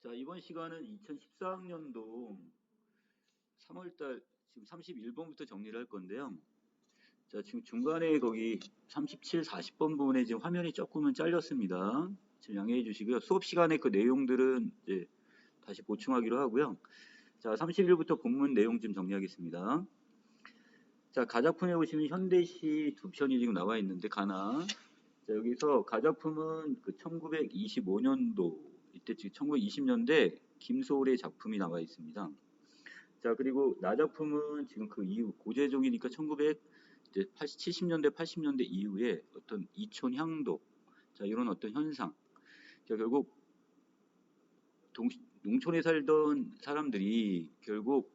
자, 이번 시간은 2014학년도 3월달 지금 31번부터 정리를 할 건데요. 자, 지금 중간에 거기 37, 40번 부분에 지금 화면이 조금은 잘렸습니다. 지금 양해해 주시고요. 수업 시간에 그 내용들은 이제 다시 보충하기로 하고요. 자, 31부터 본문 내용 좀 정리하겠습니다. 자, 가작품에 보시면 현대시 두 편이 지금 나와 있는데 가나. 자, 여기서 가작품은 그 1925년도 이때 지금 1920년대 김소월의 작품이 나와 있습니다. 자, 그리고 나작품은 지금 그 이후 고재종이니까 1970년대 80년대 이후에 어떤 이촌 향도, 자, 이런 어떤 현상. 자, 결국 농촌에 살던 사람들이 결국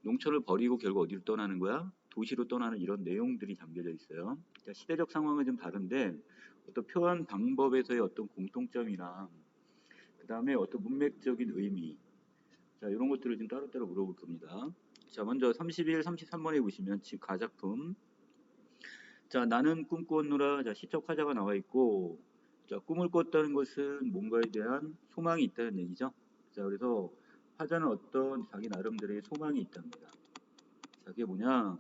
농촌을 버리고 결국 어디로 떠나는 거야? 도시로 떠나는 이런 내용들이 담겨져 있어요. 그러니까 시대적 상황은 좀 다른데 어떤 표현 방법에서의 어떤 공통점이나 그 다음에 어떤 문맥적인 의미, 자, 이런 것들을 좀 따로따로 물어볼 겁니다. 자, 먼저 31, 33번에 보시면 지 가작품. 자, 나는 꿈꾸었노라. 자, 시적 화자가 나와 있고, 자, 꿈을 꿨다는 것은 뭔가에 대한 소망이 있다는 얘기죠. 자, 그래서 화자는 어떤 자기 나름대로의 소망이 있답니다. 자, 그게 뭐냐?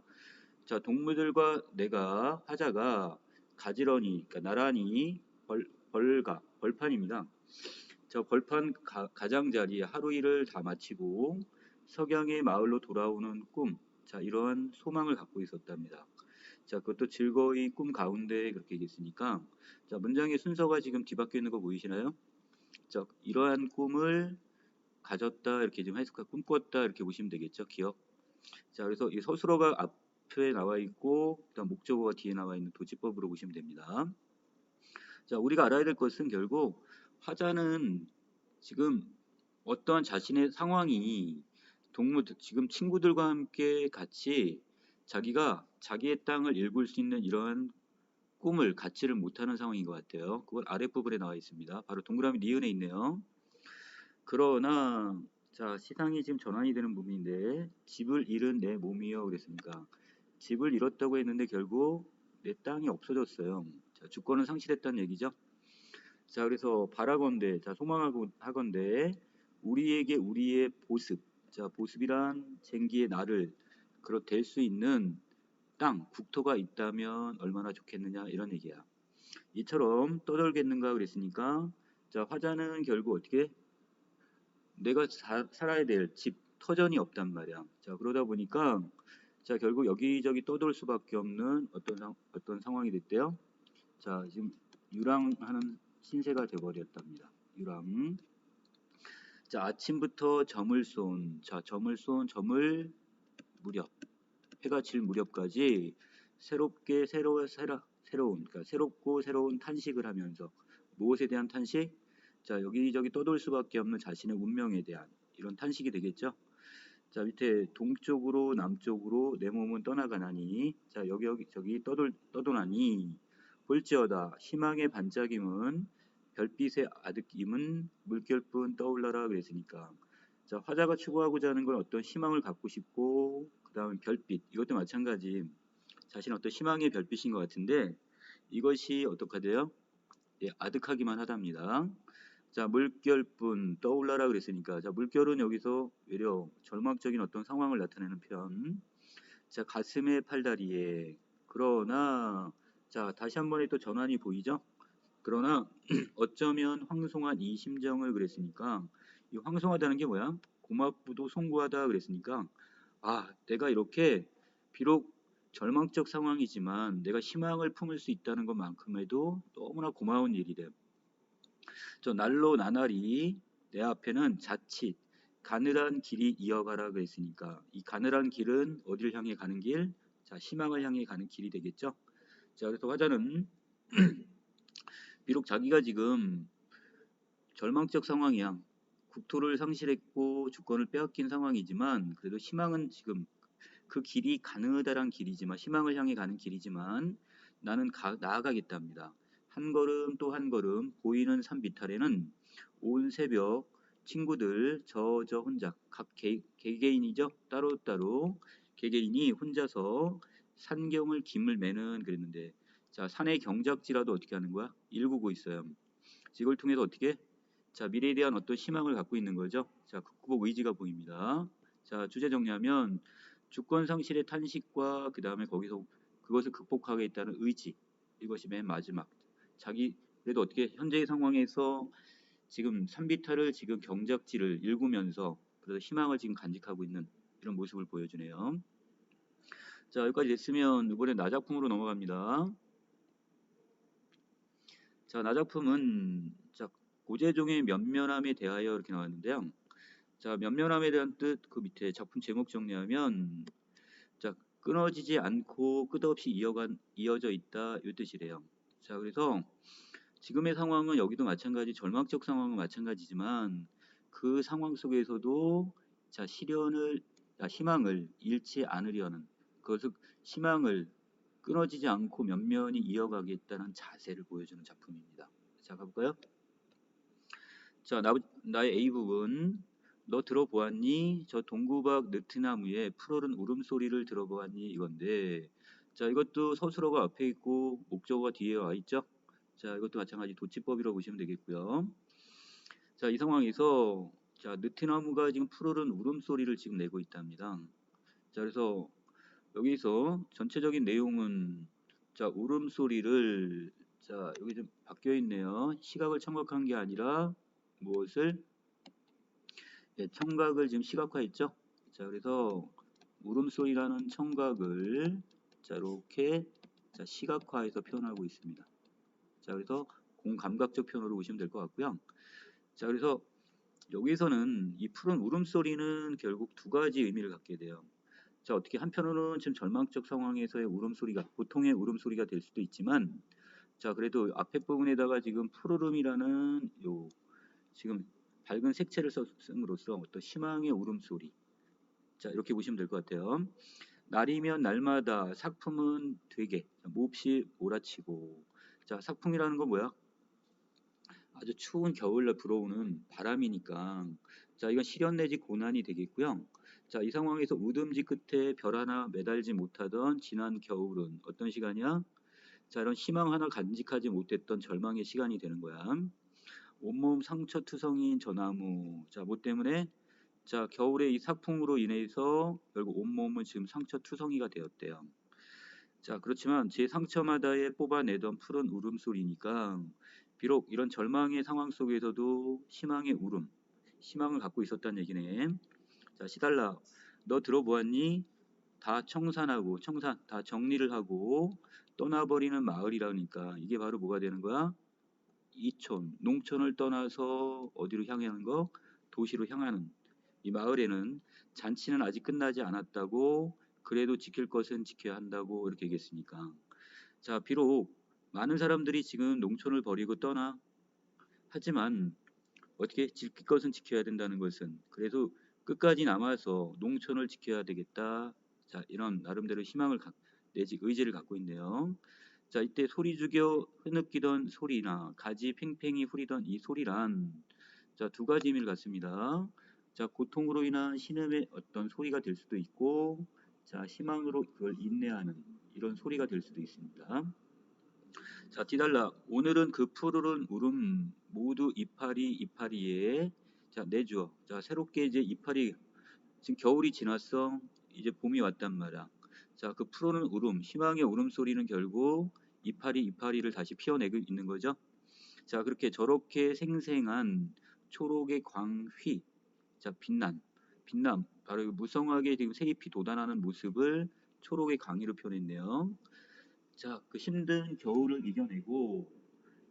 자, 동물들과 내가 화자가 가지런히, 그러니까 나란히 벌판입니다. 저 벌판 가장자리에 하루 일을 다 마치고 석양의 마을로 돌아오는 꿈, 자, 이러한 소망을 갖고 있었답니다. 자, 그것도 즐거이 꿈 가운데 그렇게 얘기했으니까, 자, 문장의 순서가 지금 뒤바뀌어 있는 거 보이시나요? 자, 이러한 꿈을 가졌다, 이렇게 좀 해석하고 꿈꿨다, 이렇게 보시면 되겠죠, 기억. 자, 그래서 이 서술어가 앞에 나와 있고, 그다음 목적어가 뒤에 나와 있는 도지법으로 보시면 됩니다. 자, 우리가 알아야 될 것은 결국 화자는 지금 어떠한 자신의 상황이 동무들, 지금 친구들과 함께 같이 자기가 자기의 땅을 일굴 수 있는 이러한 꿈을 갖지를 못하는 상황인 것 같아요. 그걸 아랫부분에 나와 있습니다. 바로 동그라미 니은에 있네요. 그러나 자, 시상이 지금 전환이 되는 부분인데 집을 잃은 내 몸이요 그랬으니까 집을 잃었다고 했는데 결국 내 땅이 없어졌어요. 자, 주권은 상실했다는 얘기죠. 자, 그래서 바라건대, 자, 소망하건대 우리에게 우리의 보습, 자, 보습이란 쟁기의 나를 그렇 될 수 있는 땅, 국토가 있다면 얼마나 좋겠느냐 이런 얘기야. 이처럼 떠돌겠는가 그랬으니까 자, 화자는 결국 어떻게 내가 살아야 될 집, 터전이 없단 말이야. 자, 그러다 보니까 자, 결국 여기저기 떠돌 수밖에 없는 어떤 상황이 됐대요. 자, 지금 유랑하는 신세가 돼버렸답니다. 유랑. 자, 아침부터 점을 쏜. 자, 점을 쏜, 점을 무렵. 해가 질 무렵까지 새로운, 그러니까 새롭고 새로운 탄식을 하면서 무엇에 대한 탄식? 자, 여기저기 떠돌 수밖에 없는 자신의 운명에 대한 이런 탄식이 되겠죠. 자, 밑에 동쪽으로 남쪽으로 내 몸은 떠나가나니, 자, 저기 떠도나니 볼지어다 희망의 반짝임은 별빛의 아득임은 물결뿐 떠올라라 그랬으니까, 자, 화자가 추구하고자 하는 건 어떤 희망을 갖고 싶고 그 다음에 별빛, 이것도 마찬가지 자신의 어떤 희망의 별빛인 것 같은데 이것이 어떡하대요? 예, 아득하기만 하답니다. 자, 물결뿐 떠올라라 그랬으니까, 자, 물결은 여기서 외려 절망적인 어떤 상황을 나타내는 표현. 자, 가슴의 팔다리에. 그러나, 자, 다시 한 번에 또 전환이 보이죠? 그러나 어쩌면 황송한 이 심정을 그랬으니까, 이 황송하다는 게 뭐야? 고맙고도 송구하다 그랬으니까, 아, 내가 이렇게 비록 절망적 상황이지만 내가 희망을 품을 수 있다는 것만큼에도 너무나 고마운 일이래. 저 날로 나날이 내 앞에는 자칫 가늘한 길이 이어가라 그랬으니까 이 가늘한 길은 어디를 향해 가는 길? 자, 희망을 향해 가는 길이 되겠죠. 자, 그래서 화자는 비록 자기가 지금 절망적 상황이야. 국토를 상실했고 주권을 빼앗긴 상황이지만 그래도 희망은 지금 그 길이 가느다란 길이지만 희망을 향해 가는 길이지만 나는 나아가겠답니다. 한 걸음 또 한 걸음 보이는 산 비탈에는 온 새벽 친구들 저 혼자 각 개개인이죠. 따로따로 개개인이 혼자서 산경을 김을 매는 그랬는데 자, 산의 경작지라도 어떻게 하는 거야? 일구고 있어요. 이걸 통해서 어떻게 자, 미래에 대한 어떤 희망을 갖고 있는 거죠. 자, 극복 의지가 보입니다. 자, 주제 정리하면 주권 상실의 탄식과 그 다음에 거기서 그것을 극복하겠다는 의지, 이것이 맨 마지막. 자기 그래도 어떻게 현재의 상황에서 지금 산비탈을 지금 경작지를 일구면서 그래서 희망을 지금 간직하고 있는 이런 모습을 보여주네요. 자, 여기까지 됐으면 이번에 나작품으로 넘어갑니다. 자, 나작품은 자, 고재종의 면면함에 대하여 이렇게 나왔는데요. 자, 면면함에 대한 뜻 그 밑에 작품 제목 정리하면 자, 끊어지지 않고 끝없이 이어져 있다 이 뜻이래요. 자, 그래서 지금의 상황은 여기도 마찬가지 절망적 상황은 마찬가지지만 그 상황 속에서도 자, 희망을 잃지 않으려는 그것을 희망을 끊어지지 않고 면면히 이어가겠다는 자세를 보여주는 작품입니다. 자, 가볼까요? 자, 나의 A 부분. 너 들어보았니? 저 동구박 느티나무에 푸르른 울음소리를 들어보았니? 이건데, 자, 이것도 서술어가 앞에 있고 목적어가 뒤에 와 있죠? 자, 이것도 마찬가지 도치법이라고 보시면 되겠고요. 자, 이 상황에서 자, 느티나무가 지금 푸르른 울음소리를 지금 내고 있답니다. 자, 그래서 여기서 전체적인 내용은 자, 울음소리를 자, 여기 좀 바뀌어 있네요. 시각을 청각한 게 아니라 무엇을 예, 청각을 지금 시각화했죠. 자, 그래서 울음소리라는 청각을 자, 이렇게 자, 시각화해서 표현하고 있습니다. 자, 그래서 공감각적 표현으로 보시면 될 것 같고요. 자, 그래서 여기서는 이 푸른 울음소리는 결국 두 가지 의미를 갖게 돼요. 자, 어떻게 한편으로는 지금 절망적 상황에서의 울음소리가 보통의 울음소리가 될 수도 있지만 자, 그래도 앞에 부분에다가 지금 푸르름이라는 요 지금 밝은 색채를 썼음으로써 어떤 희망의 울음소리. 자, 이렇게 보시면 될 것 같아요. 날이면 날마다 삭품은 되게 몹시 몰아치고. 자, 삭품이라는 건 뭐야? 아주 추운 겨울날 불어오는 바람이니까. 자, 이건 시련 내지 고난이 되겠고요. 자, 이 상황에서 우듬지 끝에 별 하나 매달지 못하던 지난 겨울은 어떤 시간이야? 자, 이런 희망 하나 간직하지 못했던 절망의 시간이 되는 거야. 온몸 상처투성이인 저 나무. 자, 뭐 때문에? 자, 겨울에 이 삭풍으로 인해서 결국 온몸은 지금 상처투성이가 되었대요. 자, 그렇지만 제 상처마다에 뽑아내던 푸른 울음소리니까 비록 이런 절망의 상황 속에서도 희망의 울음, 희망을 갖고 있었다는 얘기네. 자, 시달라. 너 들어보았니? 다 청산하고 다 정리를 하고 떠나버리는 마을이라니까 이게 바로 뭐가 되는 거야? 이촌, 농촌을 떠나서 어디로 향하는 거? 도시로 향하는 이 마을에는 잔치는 아직 끝나지 않았다고 그래도 지킬 것은 지켜야 한다고 이렇게 얘기했으니까 자, 비록 많은 사람들이 지금 농촌을 버리고 떠나 하지만 어떻게 지킬 것은 지켜야 된다는 것은 그래도 끝까지 남아서 농촌을 지켜야 되겠다. 자, 이런 나름대로 희망을 내지 의지를 갖고 있네요. 자, 이때 소리 죽여 흐느끼던 소리나 가지 팽팽히 후리던 이 소리란 자, 두 가지 의미를 갖습니다. 자, 고통으로 인한 신음의 어떤 소리가 될 수도 있고 자, 희망으로 그걸 인내하는 이런 소리가 될 수도 있습니다. 자, 디달라. 오늘은 그 푸르른 울음 모두 이파리에 자, 내주어. 자, 새롭게 이제 이파리 지금 겨울이 지났어. 이제 봄이 왔단 말이야. 자, 그 푸르른 울음, 희망의 울음소리는 결국 이파리를 다시 피워내고 있는 거죠. 자, 그렇게 저렇게 생생한 초록의 광휘, 자, 빛남, 바로 무성하게 지금 새잎이 돋아나는 모습을 초록의 광휘로 표현했네요. 자, 그 힘든 겨울을 이겨내고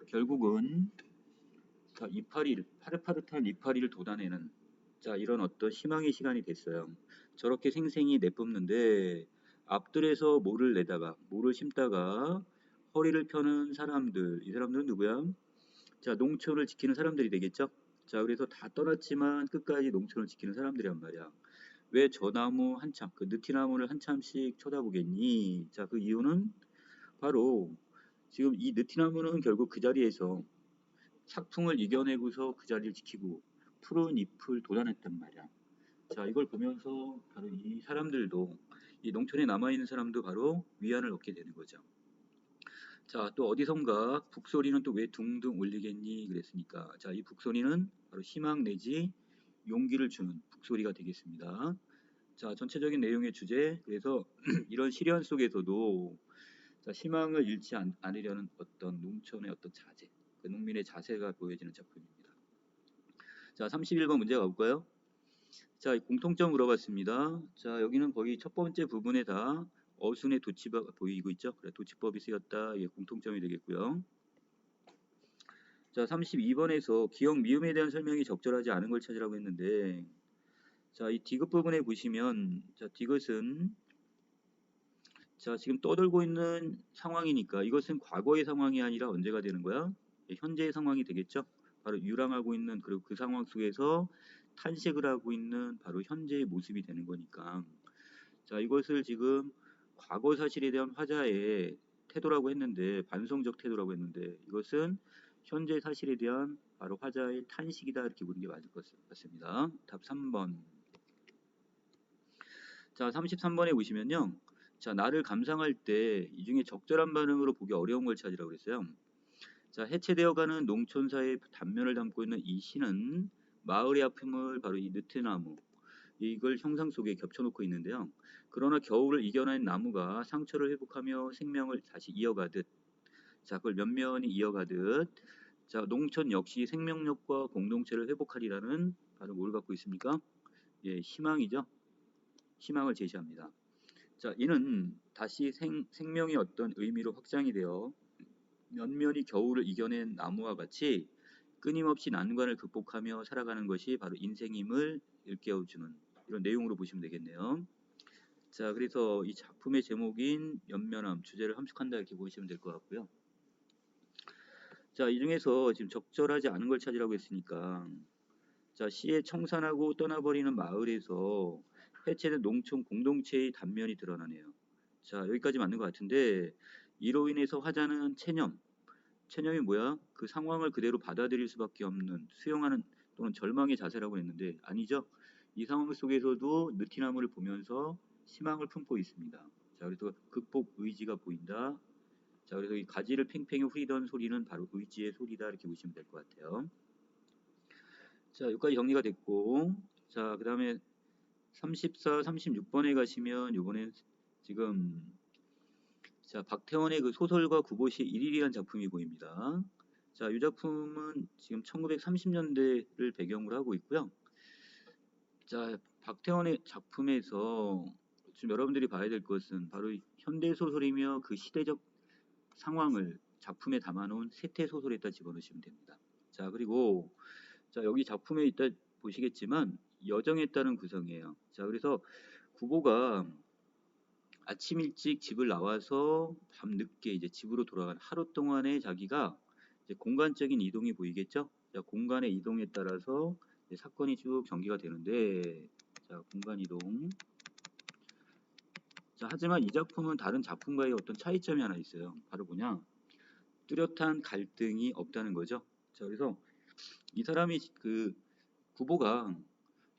결국은 자, 파릇파릇한 이파리를 돋아내는 자, 이런 어떤 희망의 시간이 됐어요. 저렇게 생생히 내뿜는데 앞들에서 모를 심다가 허리를 펴는 사람들, 이 사람들은 누구야? 자, 농촌을 지키는 사람들이 되겠죠? 자, 그래서 다 떠났지만 끝까지 농촌을 지키는 사람들이란 말이야. 왜 저 나무 한참, 그 느티나무를 한참씩 쳐다보겠니? 자, 그 이유는 바로 지금 이 느티나무는 결국 그 자리에서 삭풍을 이겨내고서 그 자리를 지키고 푸른 잎을 돋아냈단 말이야. 자, 이걸 보면서 바로 이 사람들도 이 농촌에 남아있는 사람도 바로 위안을 얻게 되는 거죠. 자, 또 어디선가 북소리는 또 왜 둥둥 울리겠니? 그랬으니까. 자, 이 북소리는 바로 희망 내지 용기를 주는 북소리가 되겠습니다. 자, 전체적인 내용의 주제. 그래서 이런 시련 속에서도 자, 희망을 잃지 않으려는 어떤 농촌의 어떤 자세, 그 농민의 자세가 보여지는 작품입니다. 자, 31번 문제 가볼까요? 자, 공통점 물어봤습니다. 자, 여기는 거의 첫 번째 부분에 다 어순의 도치법 보이고 있죠? 그래, 도치법이 쓰였다. 이게 공통점이 되겠고요. 자, 32번에서 기억 미음에 대한 설명이 적절하지 않은 걸 찾으라고 했는데, 자, 이 디귿 부분에 보시면, 자, 디귿은 자, 지금 떠들고 있는 상황이니까 이것은 과거의 상황이 아니라 언제가 되는 거야? 현재의 상황이 되겠죠? 바로 유랑하고 있는 그리고 그 상황 속에서 탄식을 하고 있는 바로 현재의 모습이 되는 거니까. 자, 이것을 지금 과거 사실에 대한 화자의 태도라고 했는데 반성적 태도라고 했는데 이것은 현재 사실에 대한 바로 화자의 탄식이다 이렇게 보는 게 맞을 것 같습니다. 답 3번. 자, 33번에 보시면요. 자, 나를 감상할 때 이 중에 적절한 반응으로 보기 어려운 걸 찾으라고 그랬어요. 자, 해체되어가는 농촌사의 단면을 담고 있는 이 시는 마을의 아픔을 바로 이 느티나무 이걸 형상 속에 겹쳐놓고 있는데요. 그러나 겨울을 이겨낸 나무가 상처를 회복하며 생명을 다시 이어가듯 자, 그걸 면면이 이어가듯 자, 농촌 역시 생명력과 공동체를 회복하리라는 바로 뭘 갖고 있습니까? 예, 희망이죠. 희망을 제시합니다. 자, 이는 다시 생명의 어떤 의미로 확장이 되어 면면이 겨울을 이겨낸 나무와 같이 끊임없이 난관을 극복하며 살아가는 것이 바로 인생임을 일깨워주는 이런 내용으로 보시면 되겠네요. 자, 그래서 이 작품의 제목인 연면함, 주제를 함축한다 이렇게 보시면 될 것 같고요. 자, 이 중에서 지금 적절하지 않은 걸 찾으라고 했으니까 자, 시에 청산하고 떠나버리는 마을에서 해체된 농촌 공동체의 단면이 드러나네요. 자, 여기까지 맞는 것 같은데 이로 인해서 화자는 체념이 뭐야? 그 상황을 그대로 받아들일 수밖에 없는 수용하는 또는 절망의 자세라고 했는데 아니죠. 이 상황 속에서도 느티나무를 보면서 희망을 품고 있습니다. 자, 그래서 극복 의지가 보인다. 자, 그래서 이 가지를 팽팽히 후리던 소리는 바로 의지의 소리다 이렇게 보시면 될 것 같아요. 자, 여기까지 정리가 됐고 자, 그 다음에 34, 36번에 가시면 이번엔 지금 자, 박태원의 그 소설과 구보시 일일이란 작품이 보입니다. 자, 이 작품은 지금 1930년대를 배경으로 하고 있고요. 자, 박태원의 작품에서 지금 여러분들이 봐야 될 것은 바로 현대 소설이며 그 시대적 상황을 작품에 담아놓은 세태 소설에다 집어넣으시면 됩니다. 자, 그리고 자, 여기 작품에 있다 보시겠지만 여정에 따른 구성이에요. 자, 그래서 구보가 아침 일찍 집을 나와서 밤 늦게 이제 집으로 돌아가는 하루 동안에 자기가 이제 공간적인 이동이 보이겠죠? 자, 공간의 이동에 따라서 이제 사건이 쭉 전개가 되는데, 자, 공간 이동. 자, 하지만 이 작품은 다른 작품과의 어떤 차이점이 하나 있어요. 바로 뭐냐? 뚜렷한 갈등이 없다는 거죠. 자, 그래서 이 사람이 그 구보가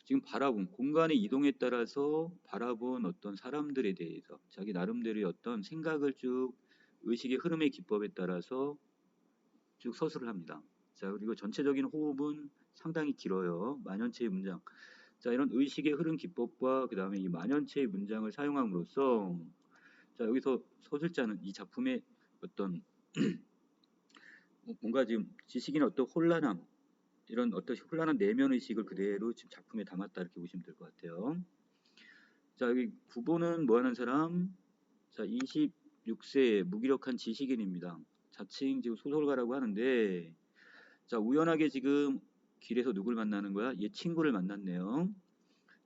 지금 바라본 공간의 이동에 따라서 바라본 어떤 사람들에 대해서 자기 나름대로의 어떤 생각을 쭉 의식의 흐름의 기법에 따라서 쭉 서술을 합니다. 자, 그리고 전체적인 호흡은 상당히 길어요. 만연체의 문장. 자, 이런 의식의 흐름 기법과 그 다음에 이 만연체의 문장을 사용함으로써 자, 여기서 서술자는 이 작품의 어떤 뭔가 지금 지식인의 어떤 혼란함 이런 어떤 혼란한 내면 의식을 그대로 지금 작품에 담았다 이렇게 보시면 될 것 같아요. 자, 여기 구보는 뭐 하는 사람? 자, 26세 무기력한 지식인입니다. 자칭 지금 소설가라고 하는데, 자, 우연하게 지금 길에서 누굴 만나는 거야? 옛 친구를 만났네요.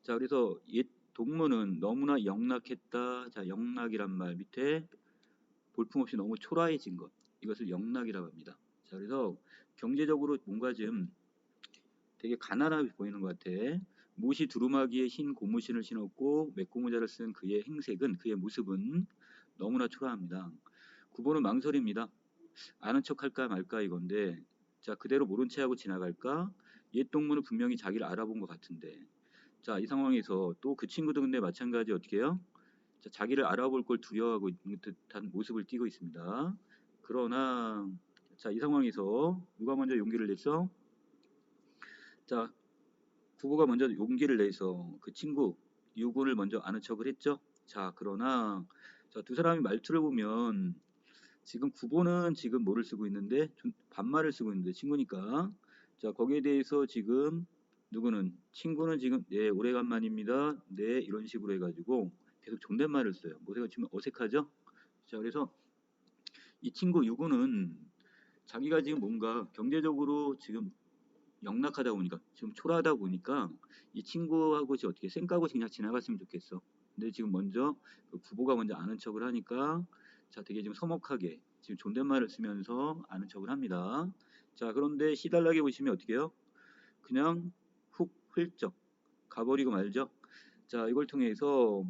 자, 그래서 옛 동무는 너무나 영락했다. 자, 영락이란 말 밑에 볼품없이 너무 초라해진 것. 이것을 영락이라고 합니다. 자, 그래서 경제적으로 뭔가 좀 되게 가난하게 보이는 것 같아. 못이 두루마기에 흰 고무신을 신었고 맥고무자를 쓴 그의 행색은 그의 모습은 너무나 초라합니다. 구보는 망설입니다. 아는 척할까 말까 이건데 자 그대로 모른 체하고 지나갈까? 옛 동무는 분명히 자기를 알아본 것 같은데 자 이 상황에서 또 그 친구도 근데 마찬가지 어떻게 해요? 자, 자기를 알아볼 걸 두려워하고 있는 듯한 모습을 띠고 있습니다. 그러나 자, 이 상황에서 누가 먼저 용기를 냈어? 자, 부부가 먼저 용기를 내서 그 친구 유군을 먼저 아는 척을 했죠. 자, 그러나 자, 두 사람이 말투를 보면 지금 구보는 지금 뭐를 쓰고 있는데 반말을 쓰고 있는데 친구니까 자, 거기에 대해서 지금 누구는 친구는 지금 네, 오래간만입니다. 네, 이런 식으로 해가지고 계속 존댓말을 써요. 뭐가 지금 어색하죠? 자, 그래서 이 친구 유군은 자기가 지금 뭔가 경제적으로 지금 영락하다 보니까 지금 초라하다 보니까 이 친구하고 어떻게 쌩까고 그냥 지나갔으면 좋겠어. 근데 지금 먼저 그 부부가 먼저 아는 척을 하니까 자, 되게 지금 서먹하게 지금 존댓말을 쓰면서 아는 척을 합니다. 자, 그런데 시달라게 보시면 어떻게 해요? 그냥 훅 훌쩍 가버리고 말죠. 자, 이걸 통해서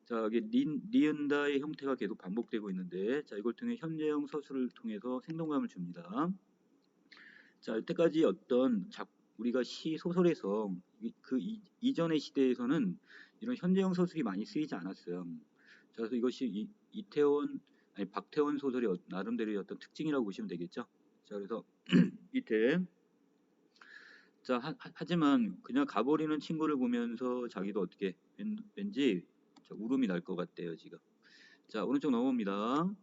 자, 이게 니은다의 형태가 계속 반복되고 있는데 자, 이걸 통해 현재형 서술을 통해서 생동감을 줍니다. 자, 여태까지 어떤 우리가 시 소설에서 그 이전의 시대에서는 이런 현재형 소설이 많이 쓰이지 않았어요. 자, 그래서 이것이 이태원 아니 박태원 소설의 나름대로의 어떤 특징이라고 보시면 되겠죠. 자, 그래서 이태 자, 하지만 그냥 가버리는 친구를 보면서 자기도 어떻게 왠지 울음이 날 것 같대요, 지금. 자, 오른쪽 넘어옵니다.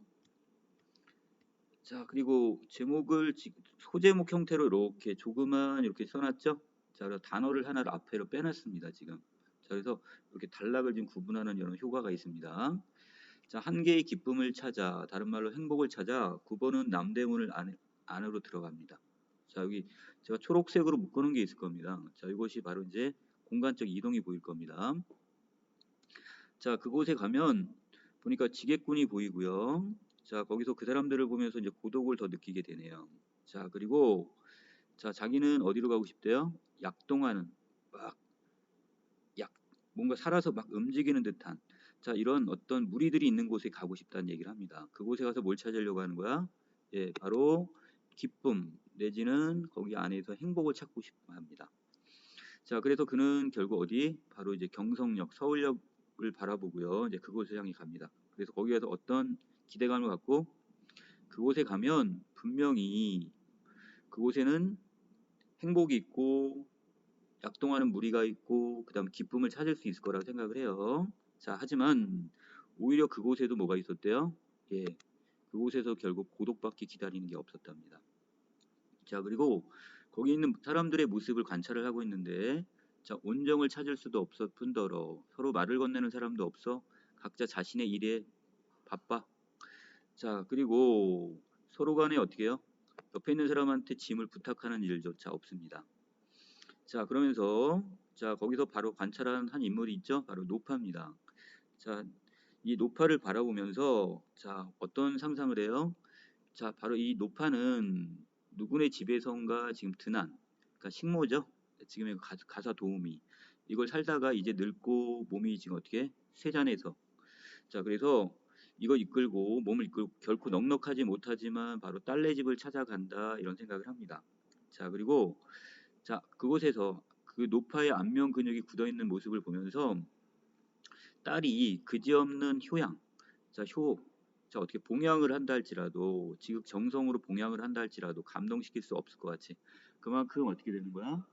자, 그리고 제목을 소제목 형태로 이렇게 조그만 이렇게 써놨죠. 자, 그래서 단어를 하나를 앞에로 빼놨습니다, 지금. 자, 그래서 이렇게 단락을 지금 구분하는 이런 효과가 있습니다. 자, 한 개의 기쁨을 찾아, 다른 말로 행복을 찾아 9번은 남대문을 안으로 들어갑니다. 자, 여기 제가 초록색으로 묶어놓은 게 있을 겁니다. 자, 이것이 바로 이제 공간적 이동이 보일 겁니다. 자, 그곳에 가면 보니까 지게꾼이 보이고요. 자, 거기서 그 사람들을 보면서 이제 고독을 더 느끼게 되네요. 자, 그리고 자, 자기는 어디로 가고 싶대요? 약동하는 막 뭔가 살아서 막 움직이는 듯한 자, 이런 어떤 무리들이 있는 곳에 가고 싶다는 얘기를 합니다. 그곳에 가서 뭘 찾으려고 하는 거야? 예, 바로 기쁨 내지는 거기 안에서 행복을 찾고 싶어 합니다. 자, 그래서 그는 결국 어디? 바로 이제 경성역, 서울역을 바라보고요. 이제 그곳을 향해 갑니다. 그래서 거기 가서 어떤 기대감을 갖고 그곳에 가면 분명히 그곳에는 행복이 있고 약동하는 무리가 있고 그다음 기쁨을 찾을 수 있을 거라고 생각을 해요. 자, 하지만 오히려 그곳에도 뭐가 있었대요? 예, 그곳에서 결국 고독받기 기다리는 게 없었답니다. 자, 그리고 거기 있는 사람들의 모습을 관찰을 하고 있는데 자, 온정을 찾을 수도 없을 뿐더러 서로 말을 건네는 사람도 없어. 각자 자신의 일에 바빠. 자, 그리고 서로 간에 어떻게 해요? 옆에 있는 사람한테 짐을 부탁하는 일조차 없습니다. 자, 그러면서 자, 거기서 바로 관찰한 한 인물이 있죠. 바로 노파입니다. 자, 이 노파를 바라보면서 자, 어떤 상상을 해요? 자, 바로 이 노파는 누구네 집에선가 지금 드난, 그러니까 식모죠. 지금의 가사 도우미. 이걸 살다가 이제 늙고 몸이 지금 어떻게 쇠잔해서. 자, 그래서 이거 이끌고 몸을 이끌고 결코 넉넉하지 못하지만 바로 딸네 집을 찾아간다 이런 생각을 합니다. 자, 그리고 자, 그곳에서 그 노파의 안면 근육이 굳어 있는 모습을 보면서 딸이 그지없는 효양, 자, 자, 어떻게 봉양을 한다 할지라도 지극정성으로 봉양을 한다 할지라도 감동시킬 수 없을 것 같이 그만큼 어떻게 되는 거야?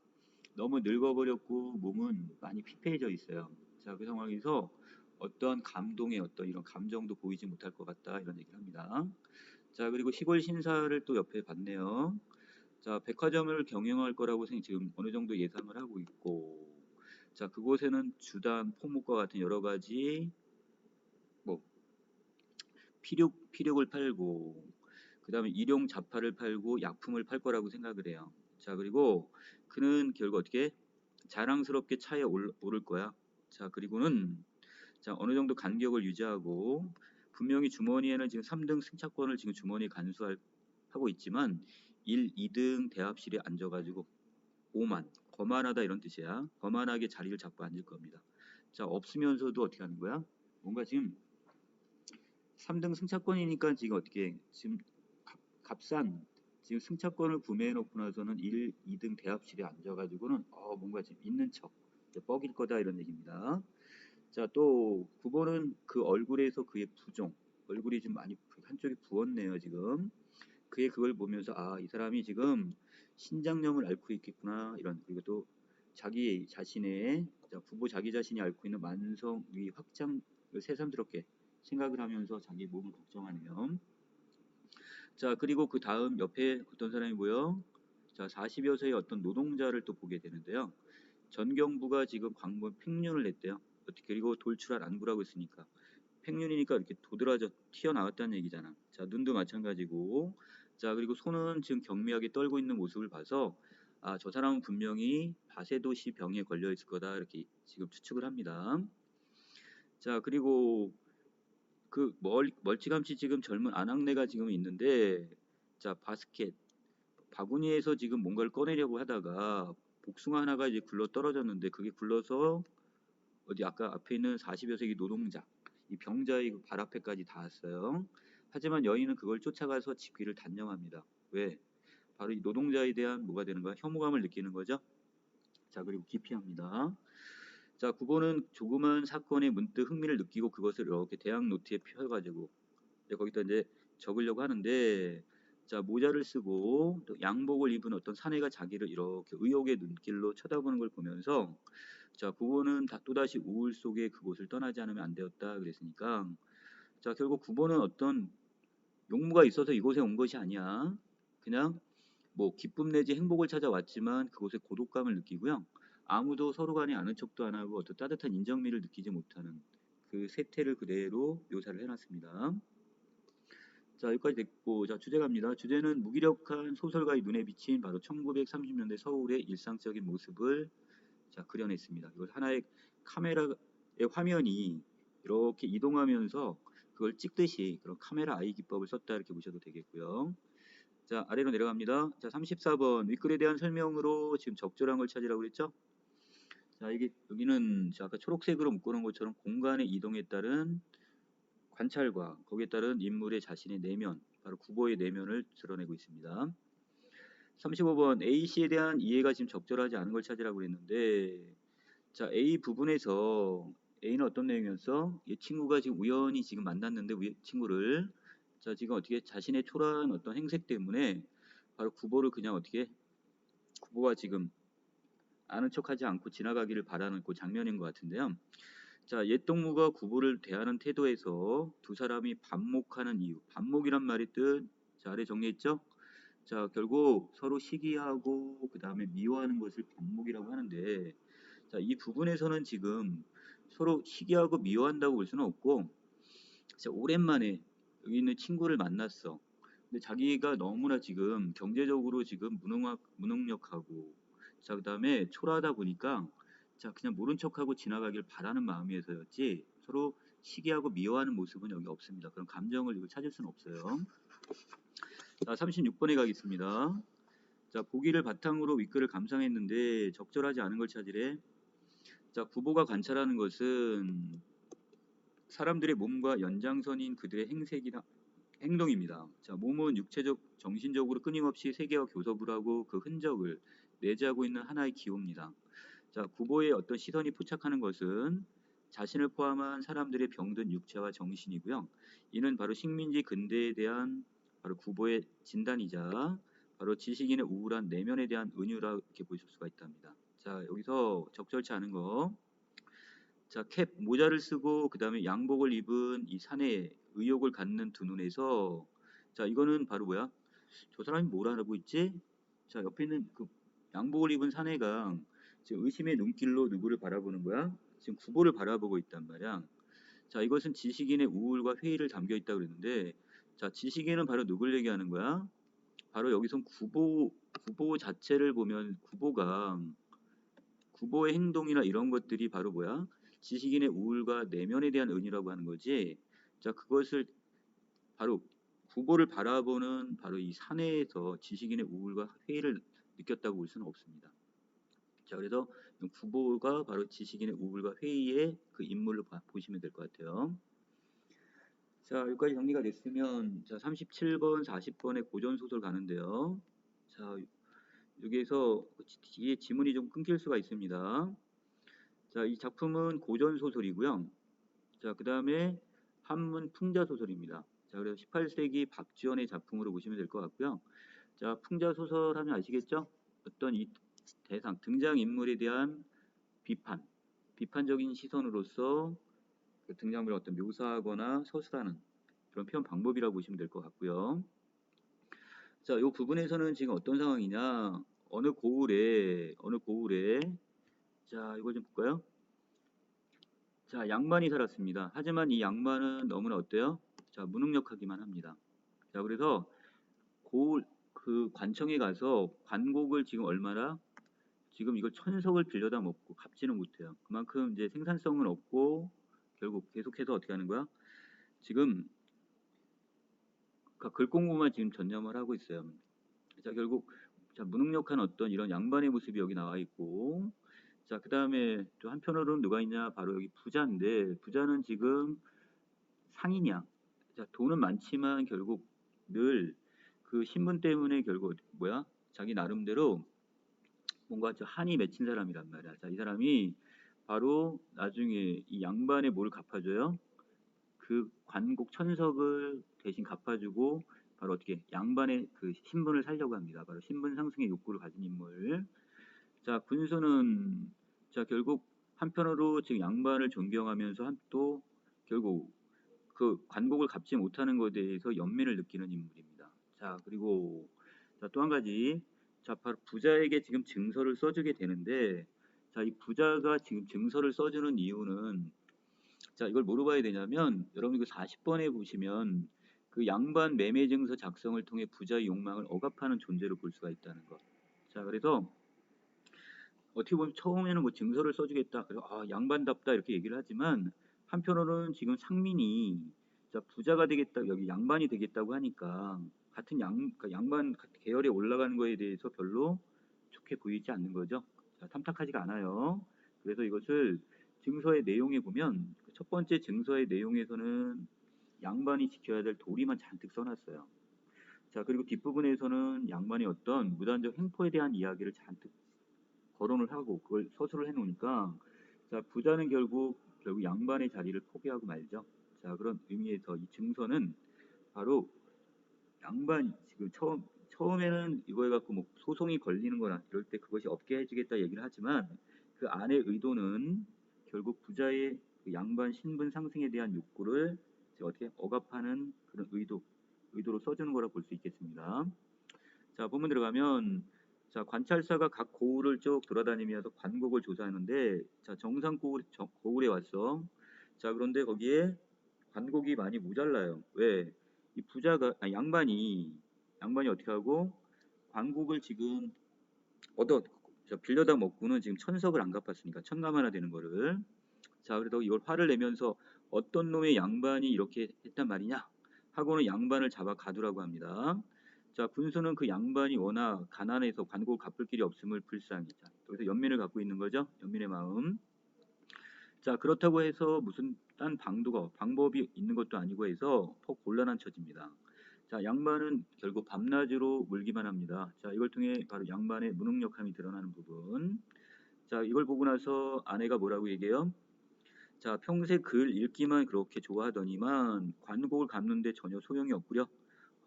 너무 늙어버렸고 몸은 많이 피폐해져 있어요. 자, 그 상황에서 어떤 감동의 어떤 이런 감정도 보이지 못할 것 같다 이런 얘기를 합니다. 자, 그리고 시골 신사를 또 옆에 봤네요. 자, 백화점을 경영할 거라고 지금 어느 정도 예상을 하고 있고, 자, 그곳에는 주당, 포목과 같은 여러 가지 뭐 피력을 팔고, 그 다음에 일용 잡화를 팔고 약품을 팔 거라고 생각을 해요. 자, 그리고 그는 결국 어떻게 자랑스럽게 차에 오를 거야. 자, 그리고는 자, 어느 정도 간격을 유지하고 분명히 주머니에는 지금 3등 승차권을 지금 주머니에 하고 있지만 1, 2등 대합실에 앉아가지고 거만하다 이런 뜻이야. 거만하게 자리를 잡고 앉을 겁니다. 자, 없으면서도 어떻게 하는 거야? 뭔가 지금 3등 승차권이니까 지금 어떻게 지금 값싼 지금 승차권을 구매해 놓고 나서는 1, 2등 대합실에 앉아가지고는 뭔가 지금 있는 척 뻑일 거다 이런 얘기입니다. 자, 또 9번은 그 얼굴에서 그의 부종 얼굴이 좀 많이 한쪽이 부었네요, 지금. 그의 그걸 보면서 아, 이 사람이 지금 신장염을 앓고 있겠구나 이런. 그리고 또 자기 자신의 부모 자기 자신이 앓고 있는 만성 위 확장을 새삼스럽게 생각을 하면서 자기 몸을 걱정하네요. 자, 그리고 그 다음 옆에 어떤 사람이 보여? 자, 40여 세의 어떤 노동자를 또 보게 되는데요. 전경부가 지금 광범 팽륜을 냈대요. 어떻게 그리고 돌출한 안구라고 했으니까 팽륜이니까 이렇게 도드라져 튀어나왔다는 얘기잖아. 자, 눈도 마찬가지고. 자, 그리고 손은 지금 경미하게 떨고 있는 모습을 봐서 아, 저 사람은 분명히 바세도시 병에 걸려 있을 거다 이렇게 지금 추측을 합니다. 자, 그리고 그 멀찌감치 지금 젊은 아낙네가 지금 있는데 자, 바구니에서 지금 뭔가를 꺼내려고 하다가 복숭아 하나가 이제 굴러 떨어졌는데 그게 굴러서 어디 아까 앞에 있는 40여 세기 노동자 이 병자의 그 발 앞에까지 닿았어요. 하지만 여인은 그걸 쫓아가서 집귀를 단념합니다. 왜? 바로 이 노동자에 대한 뭐가 되는 거야? 혐오감을 느끼는 거죠. 자, 그리고 기피합니다. 자, 구보는 조그만 사건에 문득 흥미를 느끼고 그것을 이렇게 대학 노트에 펴가지고 거기다 이제 적으려고 하는데 자, 모자를 쓰고 또 양복을 입은 어떤 사내가 자기를 이렇게 의욕의 눈길로 쳐다보는 걸 보면서 자, 구보는 또다시 우울 속에 그곳을 떠나지 않으면 안 되었다 그랬으니까 자, 결국 구보는 어떤 용무가 있어서 이곳에 온 것이 아니야. 그냥 뭐 기쁨 내지 행복을 찾아왔지만 그곳에 고독감을 느끼고요. 아무도 서로 간에 아는 척도 안 하고 어떤 따뜻한 인정미를 느끼지 못하는 그 세태를 그대로 묘사를 해놨습니다. 자, 여기까지 됐고, 자, 주제 갑니다. 주제는 무기력한 소설가의 눈에 비친 바로 1930년대 서울의 일상적인 모습을 자, 그려냈습니다. 이걸 하나의 카메라의 화면이 이렇게 이동하면서 그걸 찍듯이 그런 카메라 아이 기법을 썼다 이렇게 보셔도 되겠고요. 자, 아래로 내려갑니다. 자, 34번 윗글에 대한 설명으로 지금 적절한 걸 찾으라고 그랬죠? 자, 이게 여기는 아까 초록색으로 묶어놓은 것처럼 공간의 이동에 따른 관찰과 거기에 따른 인물의 자신의 내면, 바로 구보의 내면을 드러내고 있습니다. 35번 A씨에 대한 이해가 지금 적절하지 않은 걸 찾으라고 그랬는데 자, A 부분에서 A는 어떤 내용이었어? 이 친구가 지금 우연히 지금 만났는데 친구를 자, 지금 어떻게 자신의 초라한 어떤 행색 때문에 바로 구보를 그냥 어떻게 구보가 지금 아는 척하지 않고 지나가기를 바라는 그 장면인 것 같은데요. 자, 옛 동무가 구보를 대하는 태도에서 두 사람이 반목하는 이유. 반목이란 말이 뜻. 자, 아래 정리했죠? 자, 결국 서로 시기하고 그 다음에 미워하는 것을 반목이라고 하는데 자, 이 부분에서는 지금 서로 시기하고 미워한다고 볼 수는 없고 진짜 오랜만에 여기 있는 친구를 만났어. 근데 자기가 너무나 지금 경제적으로 지금 무능력하고 자, 그다음에 초라하다 보니까 자, 그냥 모른 척하고 지나가길 바라는 마음이어서였지 서로 시기하고 미워하는 모습은 여기 없습니다. 그런 감정을 이거 찾을 수는 없어요. 자, 36번에 가겠습니다. 자, 보기를 바탕으로 윗글을 감상했는데 적절하지 않은 걸 찾으래. 자, 구보가 관찰하는 것은 사람들의 몸과 연장선인 그들의 행색이나 행동입니다. 자, 몸은 육체적, 정신적으로 끊임없이 세계와 교섭을 하고 그 흔적을 내재하고 있는 하나의 기호입니다. 자, 구보의 어떤 시선이 포착하는 것은 자신을 포함한 사람들의 병든 육체와 정신이고요. 이는 바로 식민지 근대에 대한 바로 구보의 진단이자 바로 지식인의 우울한 내면에 대한 은유라 이렇게 보실 수가 있답니다. 자, 여기서 적절치 않은 거. 자, 캡 모자를 쓰고 그 다음에 양복을 입은 이 사내에 의욕을 갖는 두 눈에서 자, 이거는 바로 뭐야? 저 사람이 뭘 알고 있지? 자, 옆에 있는 그 양복을 입은 사내가 지금 의심의 눈길로 누구를 바라보는 거야? 지금 구보를 바라보고 있단 말이야. 자, 이것은 지식인의 우울과 회의를 담겨 있다고 그랬는데 자, 지식인은 바로 누굴 얘기하는 거야? 바로 여기선 구보 자체를 보면 구보의 행동이나 이런 것들이 바로 뭐야? 지식인의 우울과 내면에 대한 은유라고 하는 거지. 자, 그것을 바로 구보를 바라보는 바로 이 사내에서 지식인의 우울과 회의를 느꼈다고 볼 수는 없습니다. 자, 그래서 구보가 바로 지식인의 우울과 회의의 그 인물로 보시면 될 것 같아요. 자, 여기까지 정리가 됐으면 자, 37번, 40번의 고전 소설 가는데요. 자, 여기에서 뒤에 지문이 좀 끊길 수가 있습니다. 자, 이 작품은 고전 소설이고요. 자, 그 다음에 한문 풍자 소설입니다. 자, 그래서 18세기 박지원의 작품으로 보시면 될 것 같고요. 자, 풍자 소설 하면 아시겠죠? 어떤 이 대상 등장 인물에 대한 비판적인 시선으로서 그 등장인물을 어떤 묘사하거나 서술하는 그런 표현 방법이라고 보시면 될 것 같고요. 자, 이 부분에서는 지금 어떤 상황이냐? 어느 고을에 자, 이걸 좀 볼까요? 자, 양반이 살았습니다. 하지만 이 양반은 너무나 어때요? 자, 무능력하기만 합니다. 자, 그래서 고을 그 관청에 가서 관곡을 지금 얼마나 지금 이걸 천석을 빌려다 먹고 갚지는 못해요. 그만큼 이제 생산성은 없고 결국 계속해서 어떻게 하는 거야? 지금 글 공부만 지금 전념을 하고 있어요. 자, 결국 자, 무능력한 어떤 이런 양반의 모습이 여기 나와 있고, 자, 그 다음에 또 한편으로는 누가 있냐? 바로 여기 부자인데, 부자는 지금 상이냐? 자, 돈은 많지만 결국 늘 그 신분 때문에 결국 뭐야? 자기 나름대로 뭔가 저 한이 맺힌 사람이란 말이야. 자, 이 사람이 바로 나중에 이 양반의 뭘 갚아줘요? 그 관곡 천석을 대신 갚아주고 바로 어떻게 양반의 그 신분을 살려고 합니다. 바로 신분 상승의 욕구를 가진 인물. 자, 군수는 자 결국 한편으로 지금 양반을 존경하면서 또 결국 그 관곡을 갚지 못하는 것에 대해서 연민을 느끼는 인물입니다. 자, 그리고 자, 또 한 가지. 자, 바로 부자에게 지금 증서를 써주게 되는데 자, 이 부자가 지금 증서를 써주는 이유는 자, 이걸 뭐로 봐야 되냐면 여러분 이거 40번에 보시면 그 양반 매매 증서 작성을 통해 부자의 욕망을 억압하는 존재로 볼 수가 있다는 것. 자, 그래서 어떻게 보면 처음에는 뭐 증서를 써주겠다. 그래서 아, 양반답다 이렇게 얘기를 하지만 한편으로는 지금 상민이 자, 부자가 되겠다, 여기 양반이 되겠다고 하니까 같은 그러니까 양반 계열에 올라가는 거에 대해서 별로 좋게 보이지 않는 거죠. 자, 탐탁하지가 않아요. 그래서 이것을 증서의 내용에 보면 첫 번째 증서의 내용에서는 양반이 지켜야 될 도리만 잔뜩 써놨어요. 자, 그리고 뒷부분에서는 양반이 어떤 무단적 행포에 대한 이야기를 잔뜩 거론을 하고 그걸 서술을 해놓으니까 자, 부자는 결국 양반의 자리를 포기하고 말죠. 자, 그런 의미에서 이 증서는 바로 양반 지금 처음에는 이거에 갖고 뭐 소송이 걸리는 거나 이럴 때 그것이 없게 해주겠다 얘기를 하지만 그 안의 의도는 결국 부자의 그 양반 신분 상승에 대한 욕구를 어떻게 억압하는 그런 의도로 써주는 거라 볼 수 있겠습니다. 자, 본문 들어가면 자, 관찰사가 각 고을을 쭉 돌아다니면서 관곡을 조사하는데 자, 정상 고을에 왔어. 자, 그런데 거기에 관곡이 많이 모자라요. 왜? 이 양반이 어떻게 하고 관곡을 지금 빌려다 먹고는 지금 천석을 안 갚았으니까 천감 하나 되는 거를. 자, 그래도 이걸 화를 내면서 어떤 놈의 양반이 이렇게 했단 말이냐 하고는 양반을 잡아 가두라고 합니다. 자, 군수는 그 양반이 워낙 가난해서 관곡을 갚을 길이 없음을 불쌍히. 자, 여기서 연민을 갖고 있는 거죠. 연민의 마음. 자, 그렇다고 해서 무슨 딴 방법이 있는 것도 아니고 해서 더 곤란한 처지입니다. 자, 양반은 결국 밤낮으로 물기만 합니다. 자, 이걸 통해 바로 양반의 무능력함이 드러나는 부분. 자, 이걸 보고 나서 아내가 뭐라고 얘기해요? 자, 평생 글 읽기만 그렇게 좋아하더니만 관곡을 갚는데 전혀 소용이 없구려.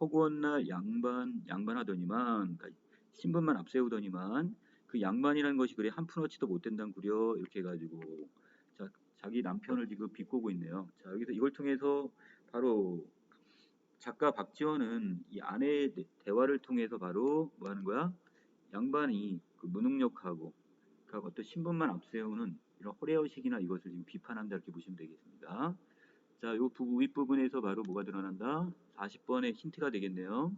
허구한 날 양반하더니만 그러니까 신분만 앞세우더니만 그 양반이라는 것이 그래 한 푼어치도 못 된다구려 이렇게 해가지고 자, 자기 남편을 지금 비꼬고 있네요. 자, 여기서 이걸 통해서 바로 작가 박지원은 이 아내의 대화를 통해서 바로 뭐 하는 거야? 양반이 그 무능력하고 그러니까 어떤 신분만 앞세우는 이런 호레어식이나 이것을 지금 비판한다 이렇게 보시면 되겠습니다. 자, 요 윗부분에서 바로 뭐가 드러난다? 40번의 힌트가 되겠네요.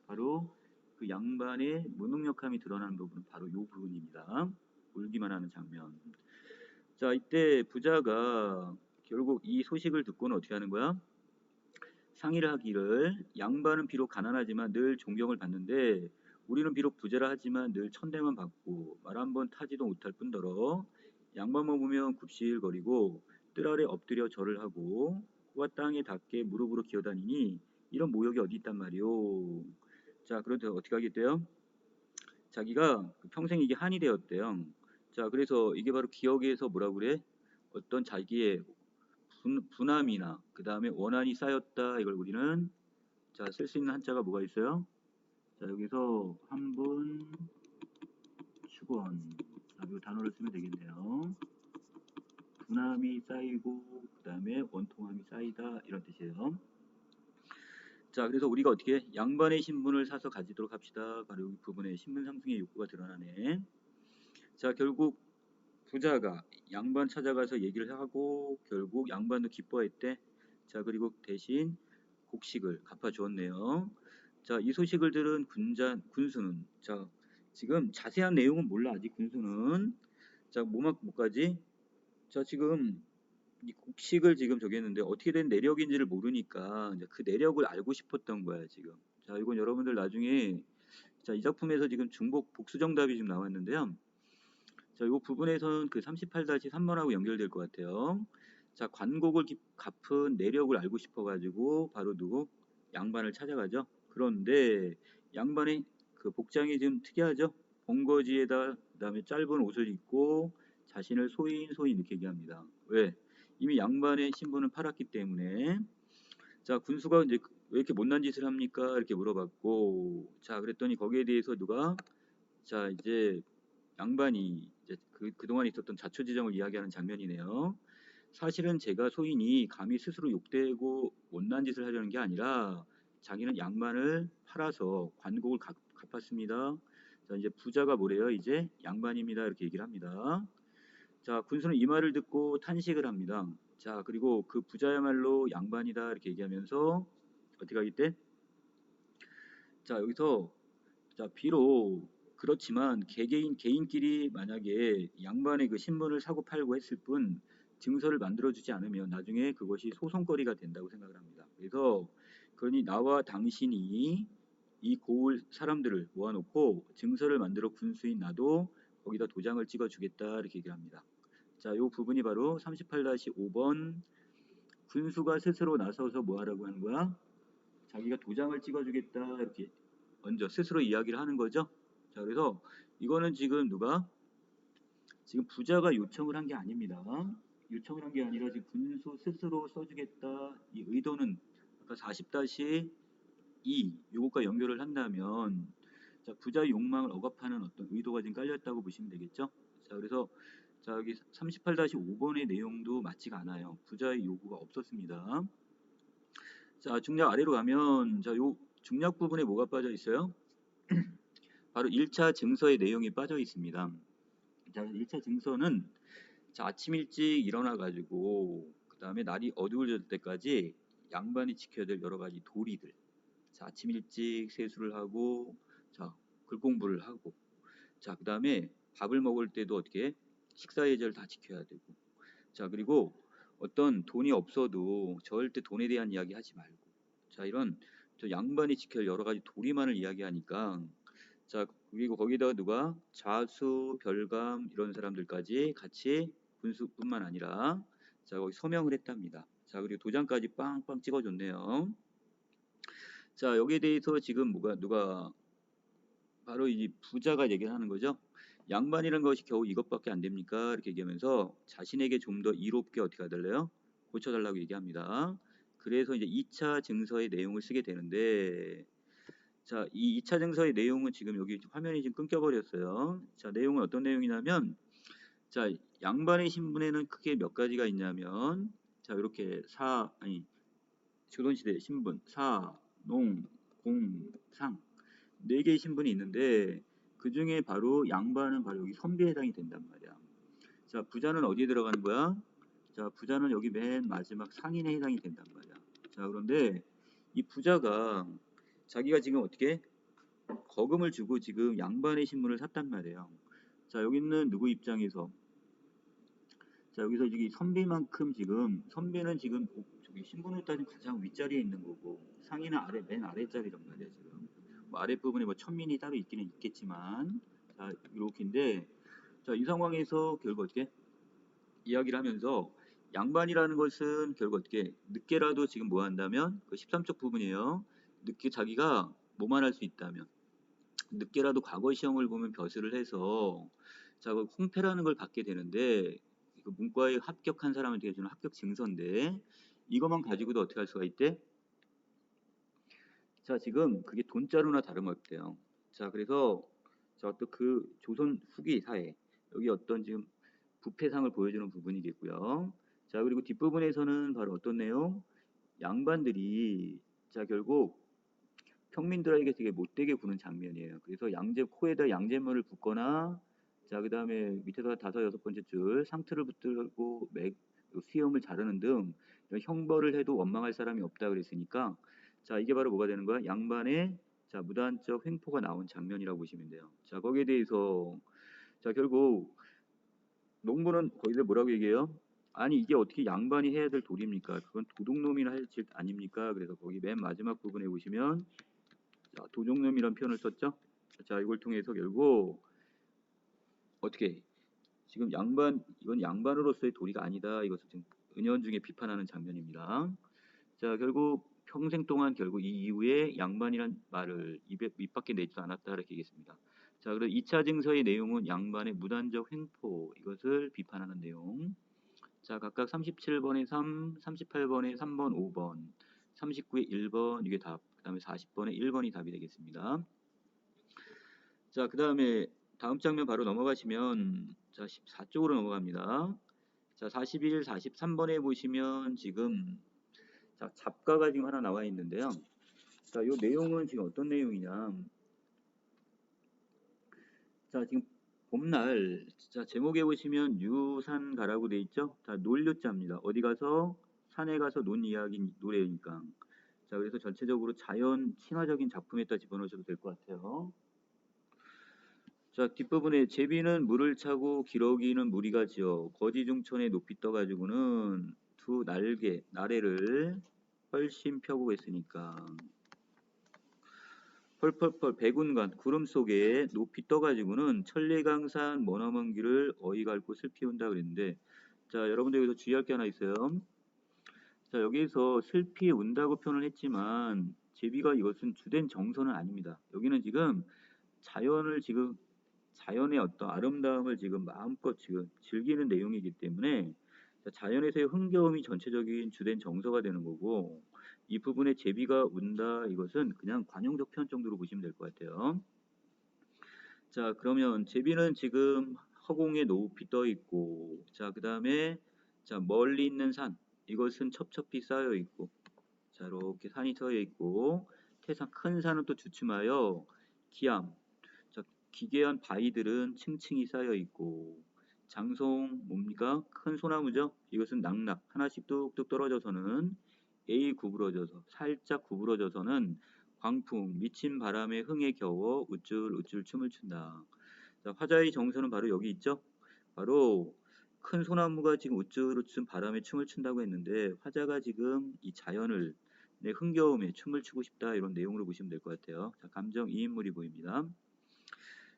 바로 그 양반의 무능력함이 드러나는 부분은 바로 요 부분입니다. 울기만 하는 장면. 자, 이때 부자가 결국 이 소식을 듣고는 어떻게 하는 거야? 상의를 하기를 양반은 비록 가난하지만 늘 존경을 받는데 우리는 비록 부자라 하지만 늘 천대만 받고 말 한 번 타지도 못할 뿐더러 양반만 보면 굽실거리고 뜰 아래 엎드려 절을 하고 코가 땅에 닿게 무릎으로 기어다니니 이런 모욕이 어디 있단 말이오. 자, 그런데 어떻게 하겠대요? 자기가 평생 이게 한이 되었대요. 자, 그래서 이게 바로 기억에서 뭐라고 그래? 어떤 자기의 분함이나 그 다음에 원한이 쌓였다. 이걸 우리는 자, 쓸 수 있는 한자가 뭐가 있어요? 자, 여기서 한분 축원. 자, 이 단어를 쓰면 되겠네요. 분함이 쌓이고 그 다음에 원통함이 쌓이다 이런 뜻이에요. 자, 그래서 우리가 어떻게 양반의 신분을 사서 가지도록 합시다. 바로 이 부분에 신분 상승의 욕구가 드러나네. 자, 결국 부자가 양반 찾아가서 얘기를 하고 결국 양반도 기뻐했대. 자, 그리고 대신 곡식을 갚아주었네요. 자, 이 소식을 들은 군수는 자, 지금 자세한 내용은 몰라 아직 군수는. 자, 뭐까지? 자, 지금 이 곡식을 지금 저기 했는데 어떻게 된 내력인지를 모르니까 이제 그 내력을 알고 싶었던 거야 지금. 자, 이건 여러분들 나중에 자, 이 작품에서 지금 중복 복수 정답이 지금 나왔는데요. 자, 이 부분에서는 그 38-3번하고 연결될 것 같아요. 자, 관곡을 갚은 내력을 알고 싶어가지고 바로 누구? 양반을 찾아가죠. 그런데 양반의 그 복장이 좀 특이하죠. 본거지에다 그다음에 짧은 옷을 입고 자신을 소인 이렇게 얘기합니다. 왜? 이미 양반의 신분을 팔았기 때문에. 자, 군수가 이제 왜 이렇게 못난 짓을 합니까? 이렇게 물어봤고, 자, 그랬더니 거기에 대해서 누가 자, 이제 양반이 이제 그동안 있었던 자초지정을 이야기하는 장면이네요. 사실은 제가 소인이 감히 스스로 욕되고 못난 짓을 하려는 게 아니라 자기는 양반을 팔아서 관곡을 갚았습니다. 자, 이제 부자가 뭐래요? 이제 양반입니다. 이렇게 얘기를 합니다. 자, 군수는 이 말을 듣고 탄식을 합니다. 자, 그리고 그 부자야말로 양반이다 이렇게 얘기하면서 어떻게 하기 때? 자, 여기서 자, 비록 그렇지만 개인끼리 만약에 양반의 그 신분을 사고 팔고 했을 뿐 증서를 만들어주지 않으면 나중에 그것이 소송거리가 된다고 생각을 합니다. 그래서 그러니 나와 당신이 이 고을 사람들을 모아놓고 증서를 만들어 군수인 나도 거기다 도장을 찍어주겠다 이렇게 얘기를 합니다. 자, 이 부분이 바로 38-5번 군수가 스스로 나서서 뭐 하라고 하는 거야? 자기가 도장을 찍어주겠다 이렇게 먼저 스스로 이야기를 하는 거죠. 자, 그래서 이거는 지금 누가 지금 부자가 요청을 한 게 아닙니다. 요청을 한 게 아니라 지금 군수 스스로 써주겠다. 이 의도는 아까 40-2 요것과 연결을 한다면 자, 부자의 욕망을 억압하는 어떤 의도가 지금 깔렸다고 보시면 되겠죠. 자, 그래서 자, 여기 38-5번의 내용도 맞지가 않아요. 부자의 요구가 없었습니다. 자, 중략 아래로 가면 자, 요 중략 부분에 뭐가 빠져 있어요? 바로 1차 증서의 내용이 빠져 있습니다. 자, 1차 증서는 자, 아침 일찍 일어나 가지고 그 다음에 날이 어두워질 때까지 양반이 지켜야 될 여러 가지 도리들. 자, 아침 일찍 세수를 하고 자, 글 공부를 하고 자, 그 다음에 밥을 먹을 때도 어떻게 식사 예절을 다 지켜야 되고 자, 그리고 어떤 돈이 없어도 절대 돈에 대한 이야기 하지 말고 자, 이런 저 양반이 지켜야 할 여러 가지 도리만을 이야기하니까 자, 그리고 거기다가 누가 자수, 별감 이런 사람들까지 같이 군수뿐만 아니라 자, 거기 서명을 했답니다. 자, 그리고 도장까지 빵빵 찍어줬네요. 자, 여기에 대해서 지금 누가 바로 이 부자가 얘기를 하는 거죠. 양반이라는 것이 겨우 이것밖에 안 됩니까? 이렇게 얘기하면서 자신에게 좀 더 이롭게 어떻게 해달래요? 고쳐달라고 얘기합니다. 그래서 이제 2차 증서의 내용을 쓰게 되는데 자, 이 2차 증서의 내용은 지금 여기 화면이 지금 끊겨버렸어요. 자, 내용은 어떤 내용이냐면 자, 양반의 신분에는 크게 몇 가지가 있냐면 자, 이렇게 조선시대 신분 사, 농, 공, 상 4개의 신분이 있는데 그 중에 바로 양반은 바로 여기 선비에 해당이 된단 말이야. 자, 부자는 어디에 들어가는 거야? 자, 부자는 여기 맨 마지막 상인에 해당이 된단 말이야. 자, 그런데 이 부자가 자기가 지금 어떻게 거금을 주고 지금 양반의 신분을 샀단 말이에요. 자, 여기 있는 누구 입장에서 자, 여기서 이 선비만큼 지금 선비는 지금 저기 신분을 따지면 가장 윗자리에 있는 거고 상인은 맨 아래자리란 말이야 지금. 뭐 아랫부분에 뭐 천민이 따로 있기는 있겠지만 자, 이렇게인데 자, 이 상황에서 결국 어떻게 이야기를 하면서 양반이라는 것은 결국 어떻게 늦게라도 지금 뭐 한다면 그 13쪽 부분이에요. 늦게 자기가 뭐만 할 수 있다면 늦게라도 과거 시험을 보면 벼슬을 해서 자, 그 홍패라는 걸 받게 되는데 이거 문과에 합격한 사람한테 주는 합격 증서인데 이것만 가지고도 어떻게 할 수가 있대? 자, 지금 그게 돈자루나 다름없대요. 자, 그래서 자, 어떤 그 조선 후기 사회 여기 어떤 지금 부패상을 보여주는 부분이겠고요. 자, 그리고 뒷부분에서는 바로 어떤 내용? 양반들이 자, 결국 평민들에게 되게 못되게 구는 장면이에요. 그래서 양재 코에다 양잿물을 붓거나 자, 그다음에 밑에서 다섯 여섯 번째 줄 상투를 붙들고 수염을 자르는 등 이런 형벌을 해도 원망할 사람이 없다 그랬으니까 자, 이게 바로 뭐가 되는 거야? 양반의 자, 무단적 횡포가 나온 장면이라고 보시면 돼요. 자, 거기에 대해서 자, 결국 농부는 거기서 뭐라고 얘기해요? 아니 이게 어떻게 양반이 해야 될 도리입니까? 그건 도둑놈이나 할 짓 아닙니까? 그래서 거기 맨 마지막 부분에 보시면 자, 도둑놈이란 표현을 썼죠? 자, 이걸 통해서 결국 어떻게 지금 이건 양반으로서의 도리가 아니다. 이것을 지금 은연중에 비판하는 장면입니다. 자, 결국 평생 동안 결국 이 이후에 양반이란 말을 입 밖에 내지도 않았다 이렇게 얘기했습니다. 자, 그리고 2차 증서의 내용은 양반의 무단적 횡포 이것을 비판하는 내용. 자, 각각 37번에 3, 38번에 3번, 5번, 39에 1번 이게 답. 그다음에 40번에 1번이 답이 되겠습니다. 자, 그다음에 다음 장면 바로 넘어가시면 자, 14쪽으로 넘어갑니다. 자, 41, 43번에 보시면 지금 자, 잡가가 지금 하나 나와 있는데요. 자, 이 내용은 지금 어떤 내용이냐? 자, 지금 봄날 자, 제목에 보시면 유산가라고 돼 있죠? 자, 논류자입니다. 어디 가서 산에 가서 논 이야기 노래니까. 자, 그래서 전체적으로 자연 친화적인 작품에다 집어넣으셔도 될 것 같아요. 자, 뒷부분에 제비는 물을 차고 기러기는 무리가 지어 거지중천에 높이 떠가지고는 두 나래를 훨씬 펴고 있으니까 펄펄펄 백운간 구름 속에 높이 떠가지고는 천리강산 머나먼 길을 어이 갈 곳을 피운다 그랬는데 자, 여러분들 여기서 주의할 게 하나 있어요. 자, 여기서 슬피 운다고 표현을 했지만 제비가 이것은 주된 정서는 아닙니다. 여기는 지금 자연의 어떤 아름다움을 지금 마음껏 지금 즐기는 내용이기 때문에 자연에서의 흥겨움이 전체적인 주된 정서가 되는 거고 이 부분에 제비가 운다 이것은 그냥 관용적 표현 정도로 보시면 될 것 같아요. 자, 그러면 제비는 지금 허공에 높이 떠 있고 자, 그다음에 자, 멀리 있는 산 이것은 첩첩이 쌓여 있고 자, 이렇게 산이 서여 있고 태산 큰 산은 또 주춤하여 기암 자, 기괴한 바위들은 층층이 쌓여 있고 장송 뭡니까? 큰 소나무죠. 이것은 낙낙 하나씩 뚝뚝 떨어져서는 구부러져서 살짝 구부러져서는 광풍 미친 바람에 흥에 겨워 우쭐우쭐 춤을 춘다. 자, 화자의 정서는 바로 여기 있죠. 바로 큰 소나무가 지금 우쭐우쭐 바람에 춤을 춘다고 했는데 화자가 지금 이 자연을 내 흥겨움에 춤을 추고 싶다 이런 내용으로 보시면 될 것 같아요. 자, 감정 이인물이 보입니다.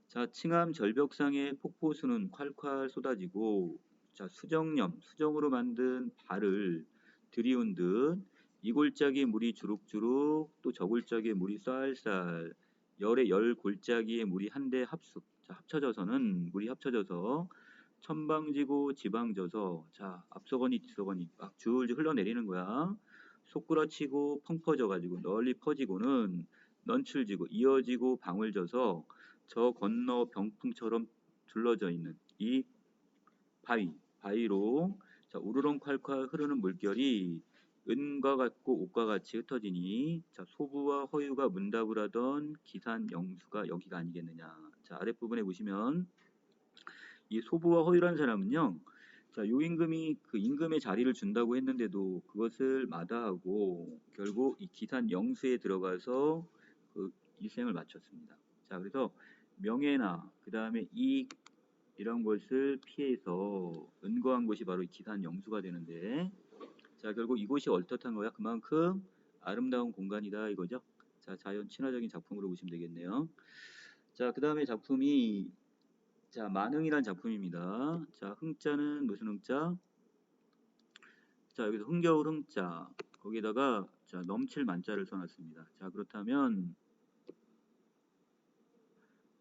자, 칭암 절벽상의 폭포수는 콸콸 쏟아지고 자, 수정으로 만든 발을 들이운 듯 이 골짜기에 물이 주룩주룩 또 저 골짜기에 물이 쌀쌀 열 골짜기에 물이 한데 합쳐져서는 물이 합쳐져서 천방지고 지방져서 자, 앞서거니 뒤서거니 막 줄줄 흘러내리는 거야. 솟구라치고 펑퍼져 가지고 널리 퍼지고는 넌출지고 이어지고 방울져서 저 건너 병풍처럼 둘러져 있는 이 바위로 자, 우르렁 콸콸 흐르는 물결이 은과 같고 옥과 같이 흩어지니 자, 소부와 허유가 문답을 하던 기산 영수가 여기가 아니겠느냐. 자, 아랫부분에 보시면 이 소부와 허유라는 사람은요. 자, 요 임금이 그 임금의 자리를 준다고 했는데도 그것을 마다하고 결국 이 기산 영수에 들어가서 그 일생을 마쳤습니다. 자, 그래서 명예나 그 다음에 이익 이런 것을 피해서 은거한 곳이 바로 이 기산 영수가 되는데 자, 결국 이곳이 얼뜻한 거야. 그만큼 아름다운 공간이다 이거죠. 자, 자연 친화적인 작품으로 보시면 되겠네요. 자, 그 다음에 작품이 자, 만흥이란 작품입니다. 자, 흥자는 무슨 흥자? 자, 여기서 흥겨울 흥자. 거기다가 자, 넘칠 만자를 써놨습니다. 자, 그렇다면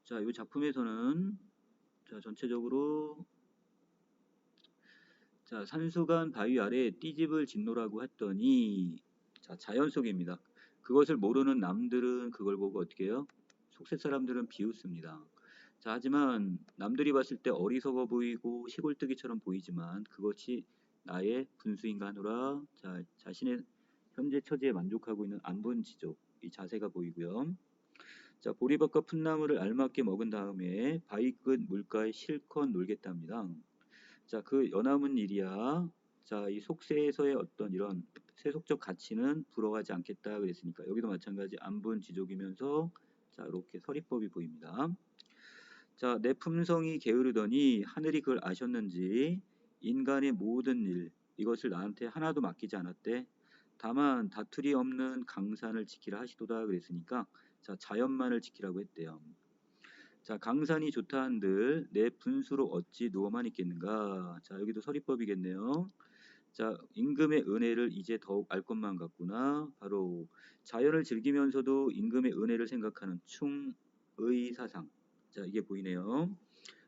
자, 이 작품에서는 자, 전체적으로 자, 산수관 바위 아래 띠집을 짓노라고 했더니 자, 자연 속입니다. 그것을 모르는 남들은 그걸 보고 어떻게 해요? 속세 사람들은 비웃습니다. 자, 하지만 남들이 봤을 때 어리석어 보이고 시골뜨기처럼 보이지만 그것이 나의 분수인가노라. 자, 자신의 현재 처지에 만족하고 있는 안본지족 이 자세가 보이고요. 자, 보리밥과 풋나물을 알맞게 먹은 다음에 바위 끝 물가에 실컷 놀겠답니다. 자, 그 연함은 일이야. 자, 이 속세에서의 어떤 이런 세속적 가치는 불어가지 않겠다 그랬으니까 여기도 마찬가지 안본지족이면서 자, 이렇게 서리법이 보입니다. 자, 내 품성이 게으르더니 하늘이 그걸 아셨는지 인간의 모든 일 이것을 나한테 하나도 맡기지 않았대. 다만 다투리 없는 강산을 지키라 하시도다 그랬으니까 자, 자연만을 지키라고 했대요. 자, 강산이 좋다 한들 내 분수로 어찌 누워만 있겠는가. 자, 여기도 서리법이겠네요. 자, 임금의 은혜를 이제 더욱 알 것만 같구나. 바로 자연을 즐기면서도 임금의 은혜를 생각하는 충의사상. 자, 이게 보이네요.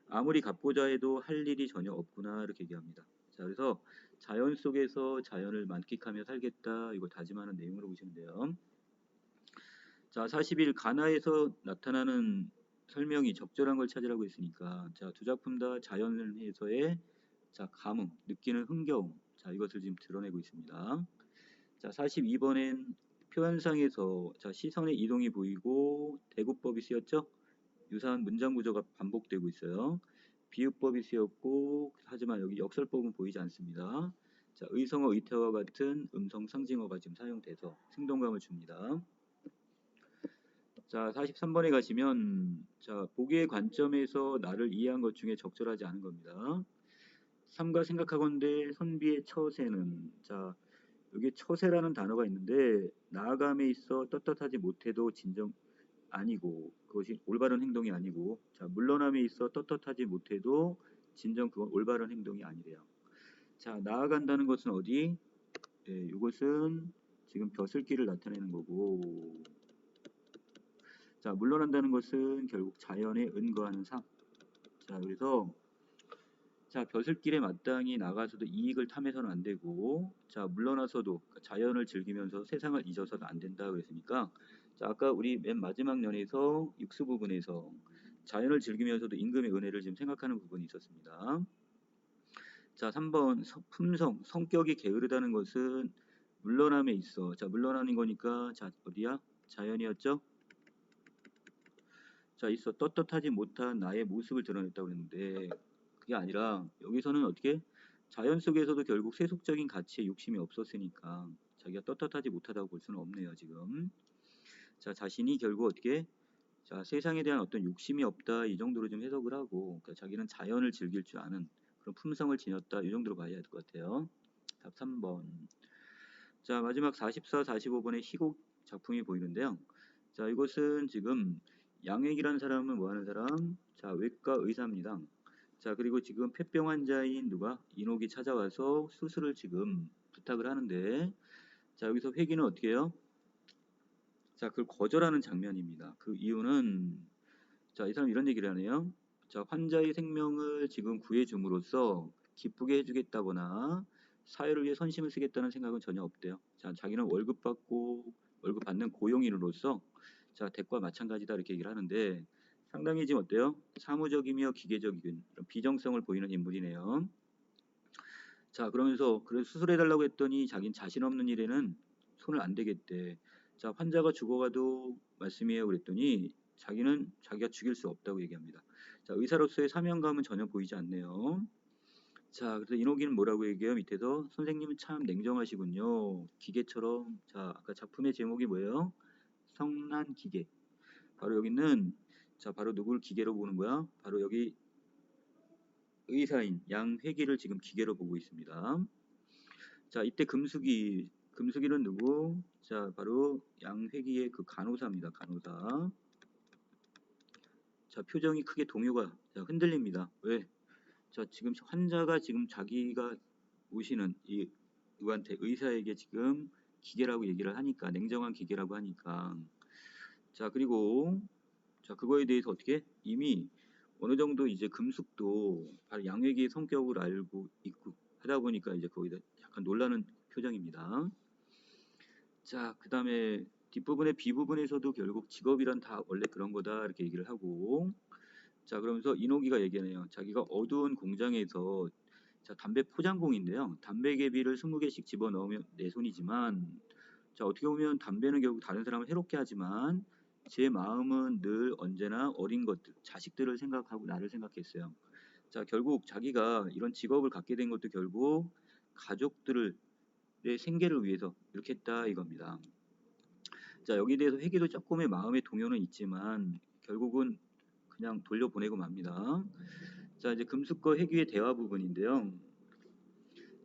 아무리 갚고자 해도 할 일이 전혀 없구나 이렇게 얘기합니다. 자, 그래서 자연 속에서 자연을 만끽하며 살겠다 이거 다짐하는 내용으로 보시면 돼요. 자, 41 가나에서 나타나는 설명이 적절한 걸 찾으라고 했으니까 자, 두 작품 다 자연에서의 자, 감흥, 느끼는 흥겨움. 자, 이것을 지금 드러내고 있습니다. 자, 42번엔 표현상에서 자, 시선의 이동이 보이고 대구법이 쓰였죠? 유사한 문장 구조가 반복되고 있어요. 비유법이 쓰였고 하지만 여기 역설법은 보이지 않습니다. 자, 의성어, 의태어와 같은 음성 상징어가 지금 사용돼서 생동감을 줍니다. 자, 43번에 가시면 자, 보기의 관점에서 나를 이해한 것 중에 적절하지 않은 겁니다. 삼가 생각하건대 선비의 처세는 자, 여기 처세라는 단어가 있는데 나아감에 있어 떳떳하지 못해도 진정 아니고 그것이 올바른 행동이 아니고 자, 물러남에 있어 떳떳하지 못해도 진정 그건 올바른 행동이 아니래요. 자, 나아간다는 것은 어디? 네, 이것은 지금 벼슬길을 나타내는 거고 자, 물러난다는 것은 결국 자연에 은거하는 삶. 자, 그래서 자, 벼슬길에 마땅히 나가서도 이익을 탐해서는 안 되고 자, 물러나서도 자연을 즐기면서 세상을 잊어서는 안 된다 그랬으니까 자, 아까 우리 맨 마지막 연에서 육수 부분에서 자연을 즐기면서도 임금의 은혜를 지금 생각하는 부분이 있었습니다. 자, 3번 품성, 성격이 게으르다는 것은 물러남에 있어. 자, 물러나는 거니까 자, 어디야? 자연이었죠? 자, 있어 떳떳하지 못한 나의 모습을 드러냈다고 했는데 그게 아니라 여기서는 어떻게 자연 속에서도 결국 세속적인 가치에 욕심이 없었으니까 자기가 떳떳하지 못하다고 볼 수는 없네요 지금. 자, 자신이 결국 어떻게 자, 세상에 대한 어떤 욕심이 없다 이 정도로 좀 해석을 하고 그러니까 자기는 자연을 즐길 줄 아는 그런 품성을 지녔다 이 정도로 봐야 될 것 같아요. 답 3번. 자, 마지막 44, 45번의 희곡 작품이 보이는데요. 자, 이것은 지금 양액이라는 사람은 뭐 하는 사람? 자, 외과 의사입니다. 자, 그리고 지금 폐병 환자인 누가? 인옥이 찾아와서 수술을 지금 부탁을 하는데 자, 여기서 회기는 어떻게 해요? 자, 그걸 거절하는 장면입니다. 그 이유는 자, 이 사람 이런 얘기를 하네요. 자, 환자의 생명을 지금 구해줌으로써 기쁘게 해주겠다거나 사회를 위해 선심을 쓰겠다는 생각은 전혀 없대요. 자, 자기는 월급 받고 월급 받는 고용인으로서 자, 댁과 마찬가지다 이렇게 얘기를 하는데 상당히 지금 어때요? 사무적이며 기계적인 이런 비정성을 보이는 인물이네요. 자, 그러면서 그래 수술해달라고 했더니 자긴 자신 없는 일에는 손을 안 대겠대. 자, 환자가 죽어가도 말씀이에요 그랬더니 자기는 자기가 죽일 수 없다고 얘기합니다. 자, 의사로서의 사명감은 전혀 보이지 않네요. 자, 그래서 인호기는 뭐라고 얘기해요? 밑에서 선생님은 참 냉정하시군요. 기계처럼. 자, 아까 작품의 제목이 뭐예요? 성난 기계. 바로 여기는 자, 바로 누굴 기계로 보는 거야? 바로 여기 의사인 양회기를 지금 기계로 보고 있습니다. 자, 이때 금수기는 누구? 자, 바로 양회기의 그 간호사입니다. 간호사. 자, 표정이 크게 동요가 자, 흔들립니다. 왜? 자, 지금 환자가 지금 자기가 모시는 이 누구한테 의사에게 지금 기계라고 얘기를 하니까 냉정한 기계라고 하니까 자, 그리고 자, 그거에 대해서 어떻게 이미 어느 정도 이제 금숙도 바로 양회기의 성격을 알고 있고 하다 보니까 이제 거기다 약간 놀라는 표정입니다. 자, 그 다음에 뒷부분의 B 부분에서도 결국 직업이란 다 원래 그런 거다 이렇게 얘기를 하고, 자, 그러면서 이노기가 얘기하네요. 자기가 어두운 공장에서, 자, 담배 포장공인데요. 담배 개비를 20개씩 집어넣으면 내 손이지만, 자, 어떻게 보면 담배는 결국 다른 사람을 해롭게 하지만 제 마음은 늘 언제나 어린 것들, 자식들을 생각하고 나를 생각했어요. 자, 결국 자기가 이런 직업을 갖게 된 것도 결국 가족들의 생계를 위해서 이렇게 했다 이겁니다. 자, 여기에 대해서 회계도 조금의 마음의 동요는 있지만 결국은 그냥 돌려보내고 맙니다. 자, 이제 금수거 회귀의 대화 부분인데요.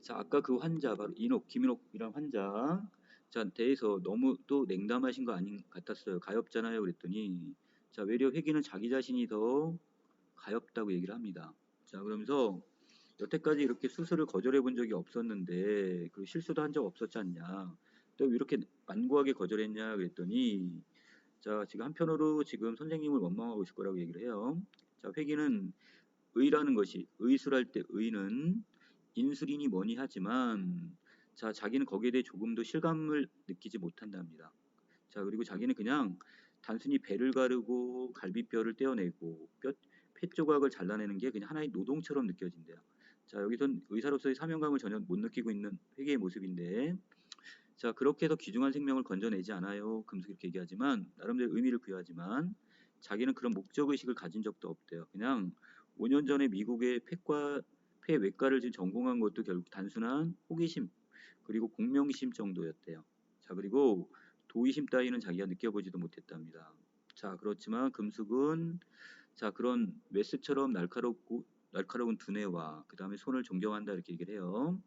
자, 아까 그 환자 바로 김인옥이란 환자 자 대해서 너무 또 냉담하신 거 아닌 같았어요. 가엾잖아요. 그랬더니 자, 외려 회귀는 자기 자신이 더 가엾다고 얘기를 합니다. 자, 그러면서 여태까지 이렇게 수술을 거절해 본 적이 없었는데 그 실수도 한 적 없었지 않냐. 또 이렇게 완고하게 거절했냐 그랬더니 자, 지금 한편으로 지금 선생님을 원망하고 있을 거라고 얘기를 해요. 자, 회귀는 의라는 것이 의술할 때 의는 인술이니 뭐니 하지만 자, 자기는 거기에 대해 조금도 실감을 느끼지 못한답니다. 자, 그리고 자기는 그냥 단순히 배를 가르고 갈비뼈를 떼어내고 폐 조각을 잘라내는 게 그냥 하나의 노동처럼 느껴진대요. 자, 여기선 의사로서의 사명감을 전혀 못 느끼고 있는 회계의 모습인데 자, 그렇게 해서 귀중한 생명을 건져내지 않아요. 금속이 이렇게 얘기하지만 나름대로 의미를 부여하지만 자기는 그런 목적의식을 가진 적도 없대요. 그냥 5년 전에 미국의 폐외과를 지금 전공한 것도 결국 단순한 호기심 그리고 공명심 정도였대요. 자, 그리고 도의심 따위는 자기가 느껴보지도 못했답니다. 자, 그렇지만 금숙은 자, 그런 메스처럼 날카로운 두뇌와 그 다음에 손을 존경한다 이렇게 얘기를 해요.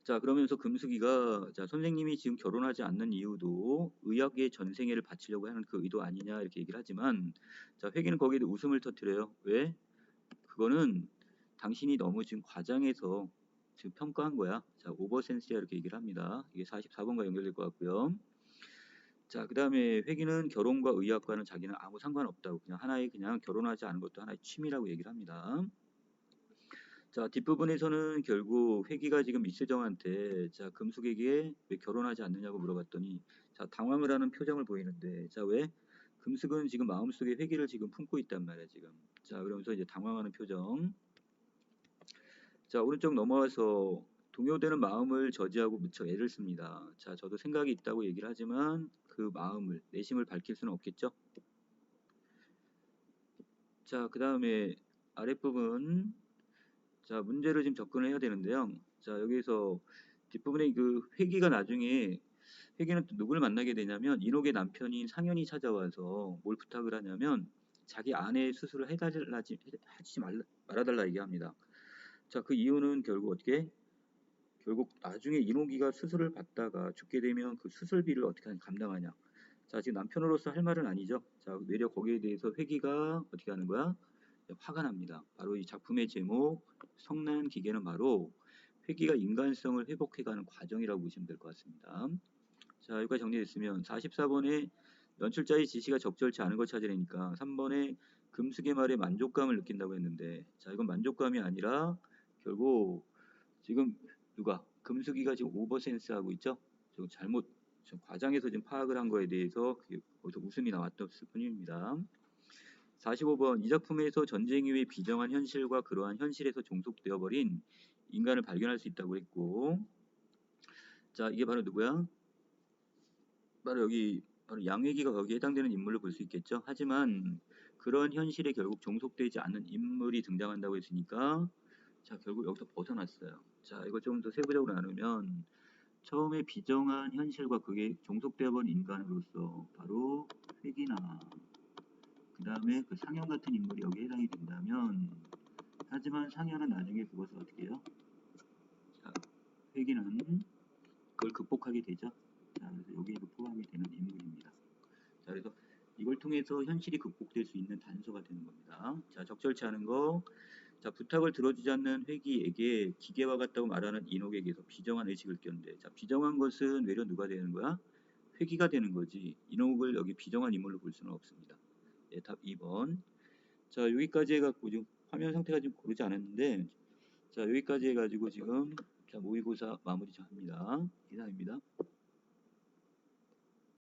자, 그러면서 금숙이가 자, 선생님이 지금 결혼하지 않는 이유도 의학의 전생애를 바치려고 하는 그 의도 아니냐 이렇게 얘기를 하지만 자, 회계는 거기에 웃음을 터뜨려요. 왜? 그거는 당신이 너무 지금 과장해서 지금 평가한 거야. 자, 오버센스야 이렇게 얘기를 합니다. 이게 44번과 연결될 것 같고요. 자, 그 다음에 회기는 결혼과 의학과는 자기는 아무 상관없다고 그냥 하나의 그냥 결혼하지 않은 것도 하나의 취미라고 얘기를 합니다. 자, 뒷부분에서는 결국 회기가 지금 이세정한테 자, 금숙에게 왜 결혼하지 않느냐고 물어봤더니 자, 당황을 하는 표정을 보이는데 자, 왜? 금숙은 지금 마음속에 회기를 지금 품고 있단 말이야 지금. 자, 그러면서 이제 당황하는 표정. 자, 오른쪽 넘어와서 동요되는 마음을 저지하고 무척 애를 씁니다. 자, 저도 생각이 있다고 얘기를 하지만 그 마음을 내심을 밝힐 수는 없겠죠. 자, 그 다음에 아랫부분 자, 문제를 지금 접근을 해야 되는데요. 자, 여기서 뒷부분에 그 회기가 나중에 회기는 또 누굴 만나게 되냐면 인옥의 남편인 상현이 찾아와서 뭘 부탁을 하냐면 자기 아내의 수술을 하지 말아달라 얘기합니다. 자, 그 이유는 결국 어떻게? 결국 나중에 인옥이가 수술을 받다가 죽게 되면 그 수술비를 어떻게 감당하냐. 자, 지금 남편으로서 할 말은 아니죠. 자, 외려 거기에 대해서 회기가 어떻게 하는 거야? 화가 납니다. 바로 이 작품의 제목 성난 기계는 바로 회기가 인간성을 회복해가는 과정이라고 보시면 될 것 같습니다. 자, 여기까지 정리됐으면 44번에 연출자의 지시가 적절치 않은 걸 찾으려니까 3번에 금숙의 말에 만족감을 느낀다고 했는데 자, 이건 만족감이 아니라 결국 지금 누가 금숙이가 지금 오버센스 하고 있죠? 좀 과장해서 지금 파악을 한 거에 대해서 거기서 웃음이 나왔던 뿐입니다. 45번 이 작품에서 전쟁 이후의 비정한 현실과 그러한 현실에서 종속되어 버린 인간을 발견할 수 있다고 했고 자, 이게 바로 누구야? 바로 여기 바로 양회기가 거기에 해당되는 인물로 볼 수 있겠죠. 하지만 그런 현실에 결국 종속되지 않는 인물이 등장한다고 했으니까 자, 결국 여기서 벗어났어요. 자, 이거 좀 더 세부적으로 나누면 처음에 비정한 현실과 그게 종속되어 버린 인간으로서 바로 회기나 그 다음에 그 상현 같은 인물이 여기에 해당이 된다면 하지만 상현은 나중에 그것을 어떻게 해요? 자, 회기는 그걸 극복하게 되죠. 자, 그래서 여기에도 포함이 되는 인물입니다. 자, 그래서 이걸 통해서 현실이 극복될 수 있는 단서가 되는 겁니다. 자, 적절치 않은 거. 자, 부탁을 들어주지 않는 회기에게 기계와 같다고 말하는 인옥에게서 비정한 의식을 꼈는데 자, 비정한 것은 외려 누가 되는 거야? 회기가 되는 거지. 인옥을 여기 비정한 인물로 볼 수는 없습니다. 네, 답 2번. 자, 여기까지 해갖고 지금 화면 상태가 좀 고르지 않았는데 자, 여기까지 해가지고 지금 자 모의고사 마무리 좀 합니다. 이상입니다.